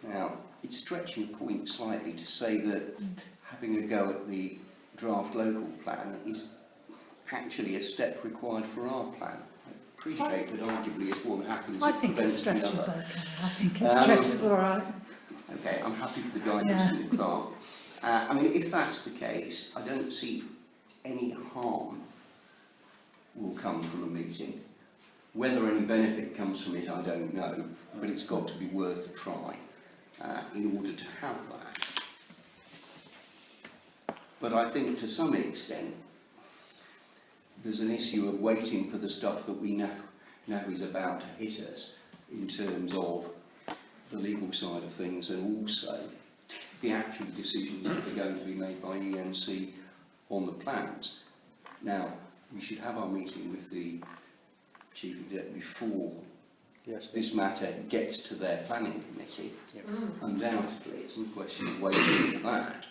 Speaker 7: Now, it's stretching the point slightly to say that having a go at the draft local plan is actually a step required for our plan. I appreciate that arguably if one happens
Speaker 2: I
Speaker 7: it
Speaker 2: think it
Speaker 7: prevents the
Speaker 2: stretches
Speaker 7: other.
Speaker 2: okay. I think it stretches all right.
Speaker 7: Okay, I'm happy for the guidance from the clerk. I mean, if that's the case, I don't see any harm will come from a meeting Whether any benefit comes from it, I don't know, but it's got to be worth a try in order to have that. But I think to some extent, there's an issue of waiting for the stuff that we know is about to hit us in terms of the legal side of things, and also the actual decisions that are going to be made by ENC on the plans. Now, we should have our meeting with the Chief Executive before this matter gets to their planning committee.
Speaker 1: Yep.
Speaker 7: Undoubtedly, it's a question of waiting for that.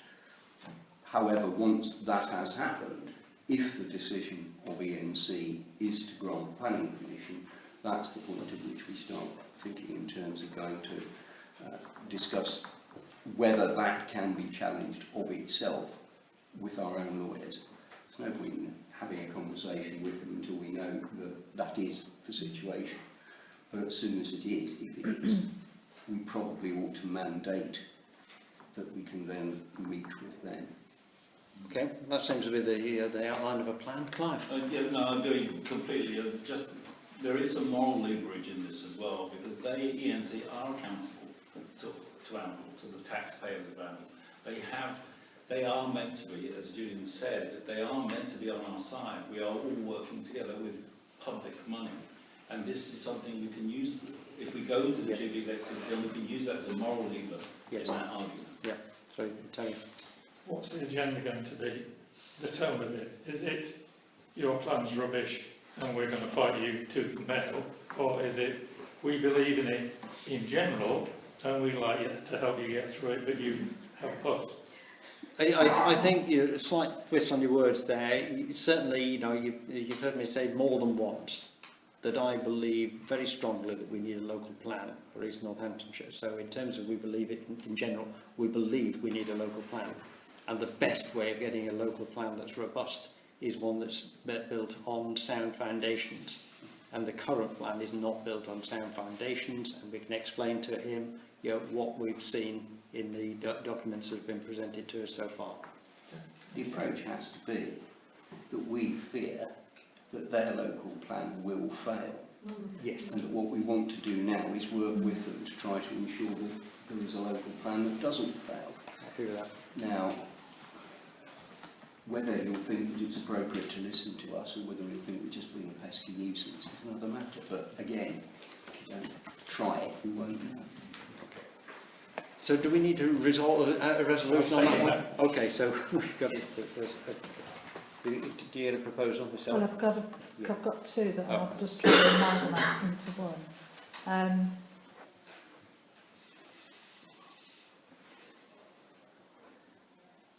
Speaker 7: However, once that has happened, if the decision of ENC is to grant the planning permission, that's the point at which we start thinking in terms of going to discuss whether that can be challenged of itself with our own lawyers. There's no point in having a conversation with them until we know that that is the situation. But as soon as it is, if it is, we probably ought to mandate that we can then meet with them.
Speaker 1: Okay, that seems to be the outline of a plan. Clive?
Speaker 9: Yeah, no, I agree completely. Just there is some moral leverage in this as well, because they, ENC, are accountable to Amble, to the taxpayers of Amble. They are meant to be, as Julian said, they are meant to be on our side. We are all working together with public money, and this is something we can use. If we go to the Chief Executive, then we can use that as a moral lever in that argument.
Speaker 1: Yeah, sorry, Tony.
Speaker 8: What's the agenda going to be? The tone of it? Is it your plan's rubbish and we're going to fight you tooth and nail? Or is it we believe in it in general and we'd like to help you get through it, but you help us?
Speaker 1: I think a slight twist on your words there. Certainly, you've heard me say more than once that I believe very strongly that we need a local plan for East Northamptonshire. So in terms of we believe it in general, we believe we need a local plan. And the best way of getting a local plan that's robust is one that's built on sound foundations. And the current plan is not built on sound foundations, and we can explain to him what we've seen in the documents that have been presented to us so far.
Speaker 7: The approach has to be that we fear that their local plan will fail.
Speaker 1: Yes.
Speaker 7: And that what we want to do now is work with them to try to ensure that there is a local plan that doesn't fail.
Speaker 1: Happy with that.
Speaker 7: Now, whether you'll think that it's appropriate to listen to us or whether you'll think we're just being a pesky nuisance is another matter. But again, if you don't try it, we won't know.
Speaker 1: So do we need to resolve a resolution on that one? Okay, so we've got do you get a proposal yourself?
Speaker 2: Well, I've got two that I'll just try to amalgamate into one.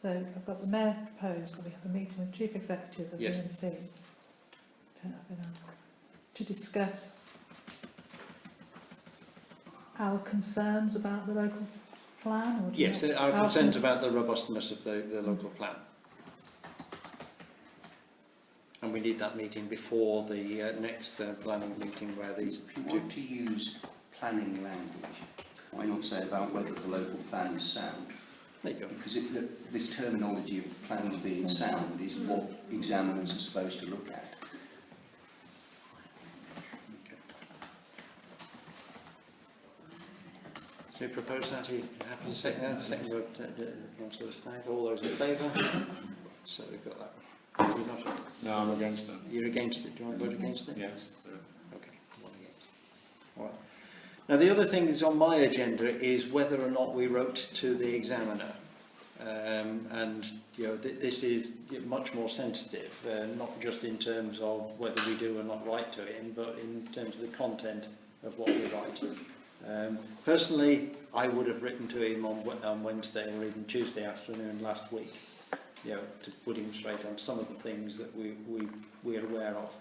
Speaker 2: So I've got the Mayor proposed that we have a meeting with Chief Executive of ENC to discuss our concerns about the local plan? Or
Speaker 1: Yes, our concerns about the robustness of the local plan. And we need that meeting before the next planning meeting where these...
Speaker 7: If you want to use planning language, why not say about whether the local plan is sound?
Speaker 1: There you go.
Speaker 7: Because this terminology of planning being sound is what examiners are supposed to look at.
Speaker 1: So you propose that? Are you happy to second that? Second word, Councillor Stagg. All those in favour? So we've got that.
Speaker 5: No, I'm against it.
Speaker 1: You're against it. Do you want to vote against it?
Speaker 5: Yes.
Speaker 1: Okay, one against. All right. Now the other thing that's on my agenda is whether or not we wrote to the examiner. And this is much more sensitive, not just in terms of whether we do or not write to him, but in terms of the content of what we write. Personally, I would have written to him on Wednesday or even Tuesday afternoon last week, to put him straight on some of the things that we're aware of.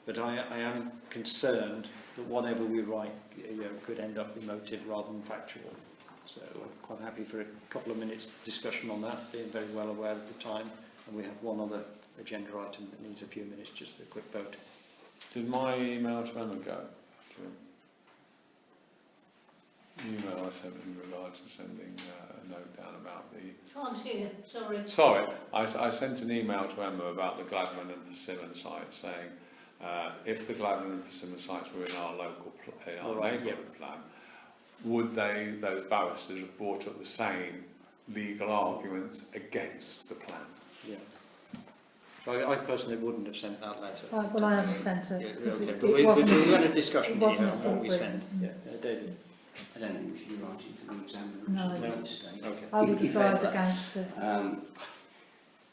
Speaker 1: But I am concerned that whatever we write, could end up emotive rather than factual. So I'm quite happy for a couple of minutes discussion on that, being very well aware of the time. And we have one other agenda item that needs a few minutes, just a quick vote.
Speaker 5: Did my email to Emma go? Email I sent in regards to sending a note down about the...
Speaker 3: Can't hear, sorry.
Speaker 5: Sorry, I sent an email to Emma about the Gladman and the Persimmon site saying if the Gladden and Persimmon sites were in our
Speaker 1: Right,
Speaker 5: neighbourhood plan, would those barristers have brought up the same legal arguments against the plan?
Speaker 1: Yeah. So I personally wouldn't have sent that letter.
Speaker 2: Well, I haven't sent it.
Speaker 1: Yeah,
Speaker 2: because
Speaker 1: okay,
Speaker 2: it
Speaker 1: but we
Speaker 2: wasn't-
Speaker 1: had a discussion
Speaker 2: it
Speaker 1: here
Speaker 2: wasn't
Speaker 1: on what we
Speaker 2: full
Speaker 1: sent.
Speaker 2: written.
Speaker 1: Yeah, David.
Speaker 7: I don't think we should be writing to the examiner
Speaker 2: No.
Speaker 7: at this stage.
Speaker 1: Okay.
Speaker 2: I would
Speaker 7: If
Speaker 2: advise
Speaker 7: ever.
Speaker 2: against it.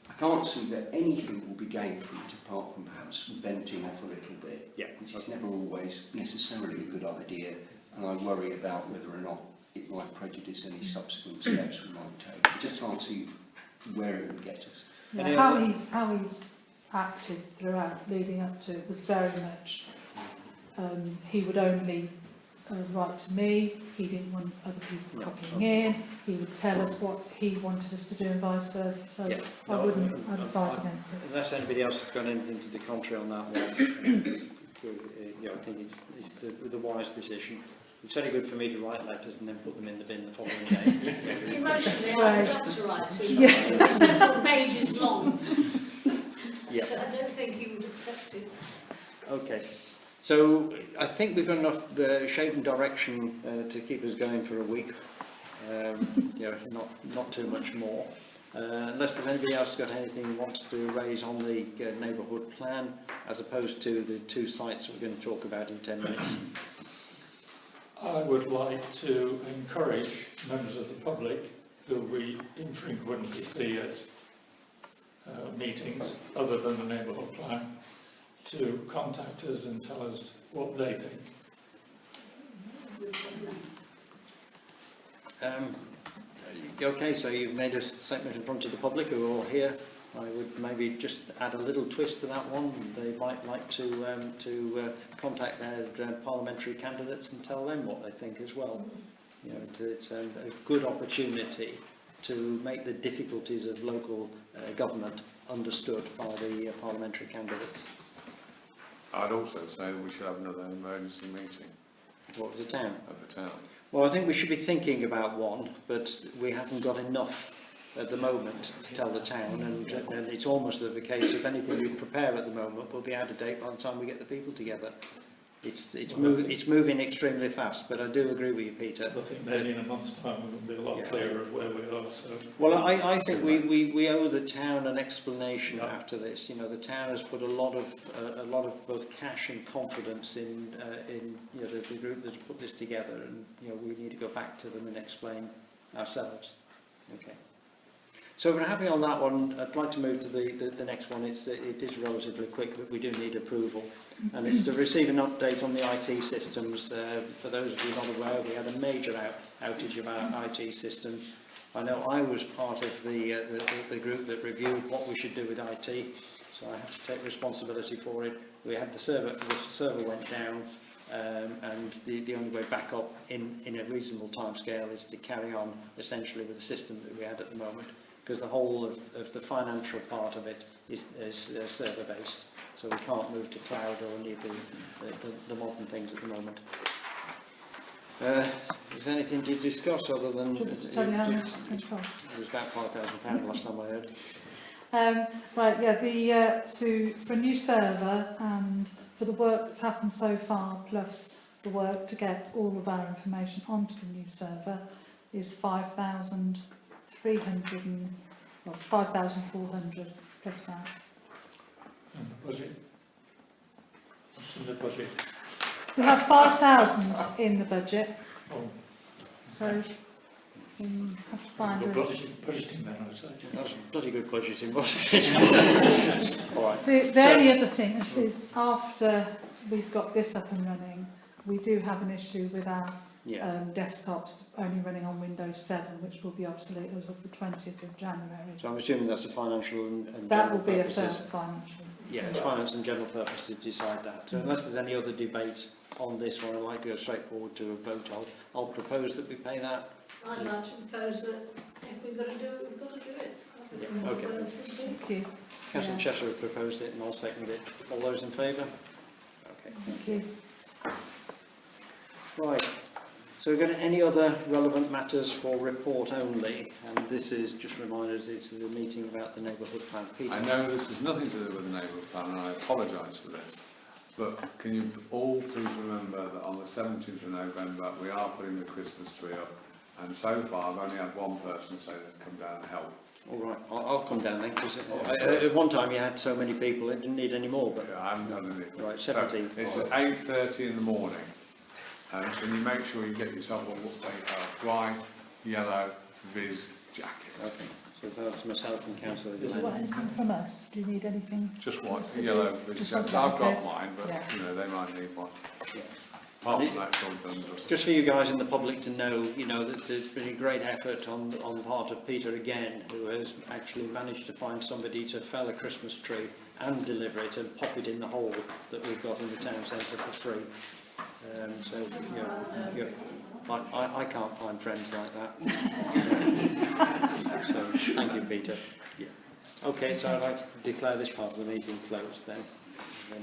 Speaker 7: I can't see that anything will be gained from it apart from perhaps venting off a little bit,
Speaker 1: Yeah.
Speaker 7: which is never always necessarily a good idea, and I worry about whether or not it might prejudice any subsequent steps we might take. I just can't see where it would get us.
Speaker 2: Yeah,
Speaker 1: Any
Speaker 2: how
Speaker 1: other-
Speaker 2: he's acted throughout, leading up to it, was very much, he would only write to me, he didn't want other people
Speaker 1: No,
Speaker 2: copying in, he would tell us what he wanted us to do and vice versa, so
Speaker 1: Yeah,
Speaker 2: I
Speaker 1: no,
Speaker 2: wouldn't, I'd advise against it.
Speaker 1: Unless anybody else has got anything to the contrary on that one, I think it's the wise decision. It's very good for me to write letters and then put them in the bin the following day.
Speaker 3: Emotionally, I would love to write to you.
Speaker 2: Yeah.
Speaker 3: It's several pages long.
Speaker 1: Yeah.
Speaker 3: So I don't think he would accept it.
Speaker 1: Okay, so I think we've got enough shape and direction to keep us going for a week. Not too much more. Unless there's anybody else got anything he wants to raise on the neighbourhood plan, as opposed to the two sites we're going to talk about in 10 minutes.
Speaker 8: I would like to encourage members of the public who we infrequently see at meetings other than the neighbourhood plan to contact us and tell us what they think.
Speaker 1: Okay, so you've made a statement in front of the public who are all here. I would maybe just add a little twist to that one. They might like to contact their parliamentary candidates and tell them what they think as well. You know, it's a good opportunity to make the difficulties of local government understood by the parliamentary candidates.
Speaker 5: I'd also say we should have another emergency meeting
Speaker 1: What was the town?
Speaker 5: of the town.
Speaker 1: Well, I think we should be thinking about one, but we haven't got enough at the moment to tell the town, and it's almost the case of anything we prepare at the moment will be out of date by the time we get the people together. It's moving extremely fast, but I do agree with you, Peter.
Speaker 8: I think maybe in a month's time we'll be a lot clearer of where we are. So.
Speaker 1: Well, I think we owe the town an explanation after this. You know, the town has put a lot of both cash and confidence in the group that's put this together, and we need to go back to them and explain ourselves. Okay. So we're happy on that one. I'd like to move to the next one. It is relatively quick, but we do need approval. And it's to receive an update on the IT systems. For those of you not aware, we had a major outage of our IT system. I know I was part of the group that reviewed what we should do with IT, so I have to take responsibility for it. We had the server went down, and the only way back up in a reasonable time scale is to carry on essentially with the system that we had at the moment, because the whole of the financial part of it is server based, so we can't move to cloud or any of the modern things at the moment. Is there anything to discuss other than
Speaker 2: Tell you how much it's going to cost.
Speaker 1: It was about £5,000 last time I heard.
Speaker 2: Right, yeah, for a new server and for the work that's happened so far, plus the work to get all of our information onto the new server, is 5,400 plus that.
Speaker 8: And the budget. What's in the budget?
Speaker 2: We have 5,000 in the budget,
Speaker 8: Oh,
Speaker 2: so we have to find
Speaker 8: you're
Speaker 2: a...
Speaker 8: budgeting then, I say.
Speaker 1: That's bloody good budgeting, wasn't it? All right.
Speaker 2: The only other thing is after we've got this up and running, we do have an issue with our desktops only running on Windows 7, which will be obsolete as of the 20th of January.
Speaker 1: So I'm assuming that's a financial and
Speaker 2: That
Speaker 1: general
Speaker 2: will be a
Speaker 1: purposes.
Speaker 2: further financial.
Speaker 1: Yeah, it's finance and general purpose to decide that. So unless there's any other debate on this one, I'd like to go straight forward to a vote. I'll propose that we pay that.
Speaker 3: I'd like to propose that if we've got to do it, we've got to do it.
Speaker 1: Yeah, okay.
Speaker 2: Thank you.
Speaker 1: Councillor Cheshire have proposed it and I'll second it. All those in favour? Okay.
Speaker 2: Thank you.
Speaker 1: Right. So we've got any other relevant matters for report only? And this is, just reminders, it's the meeting about the neighbourhood plan. Peter?
Speaker 5: I know this has nothing to do with the neighbourhood plan, and I apologise for this. But can you all please remember that on the 17th of November we are putting the Christmas tree up, and so far I've only had one person say they'd come down and help.
Speaker 1: All right, I'll come down then, because at one time you had so many people it didn't need any more, but...
Speaker 5: Yeah, I haven't done anything.
Speaker 1: Right, 17.
Speaker 5: So it's at 8:30 in the morning, and can you make sure you get yourself a bright yellow Viz jacket?
Speaker 1: Okay, so that's myself and Councillor
Speaker 2: Do you
Speaker 1: Glenn.
Speaker 2: want anything from us? Do you need anything?
Speaker 5: Just one, a yellow Viz
Speaker 2: Just
Speaker 5: jacket.
Speaker 2: one,
Speaker 5: I've got
Speaker 2: okay.
Speaker 5: mine, but
Speaker 2: Yeah.
Speaker 5: you know, they might need one.
Speaker 1: Yeah.
Speaker 5: Apart from that, it's all done.
Speaker 1: Just for you guys in the public to know, you know, that there's been a great effort on the part of Peter again, who has actually managed to find somebody to fell a Christmas tree and deliver it and pop it in the hole that we've got in the town centre for free. So, you know, I can't find friends like that. So, thank you, Peter. Yeah. Okay, so I'd like to declare this part of the meeting closed then.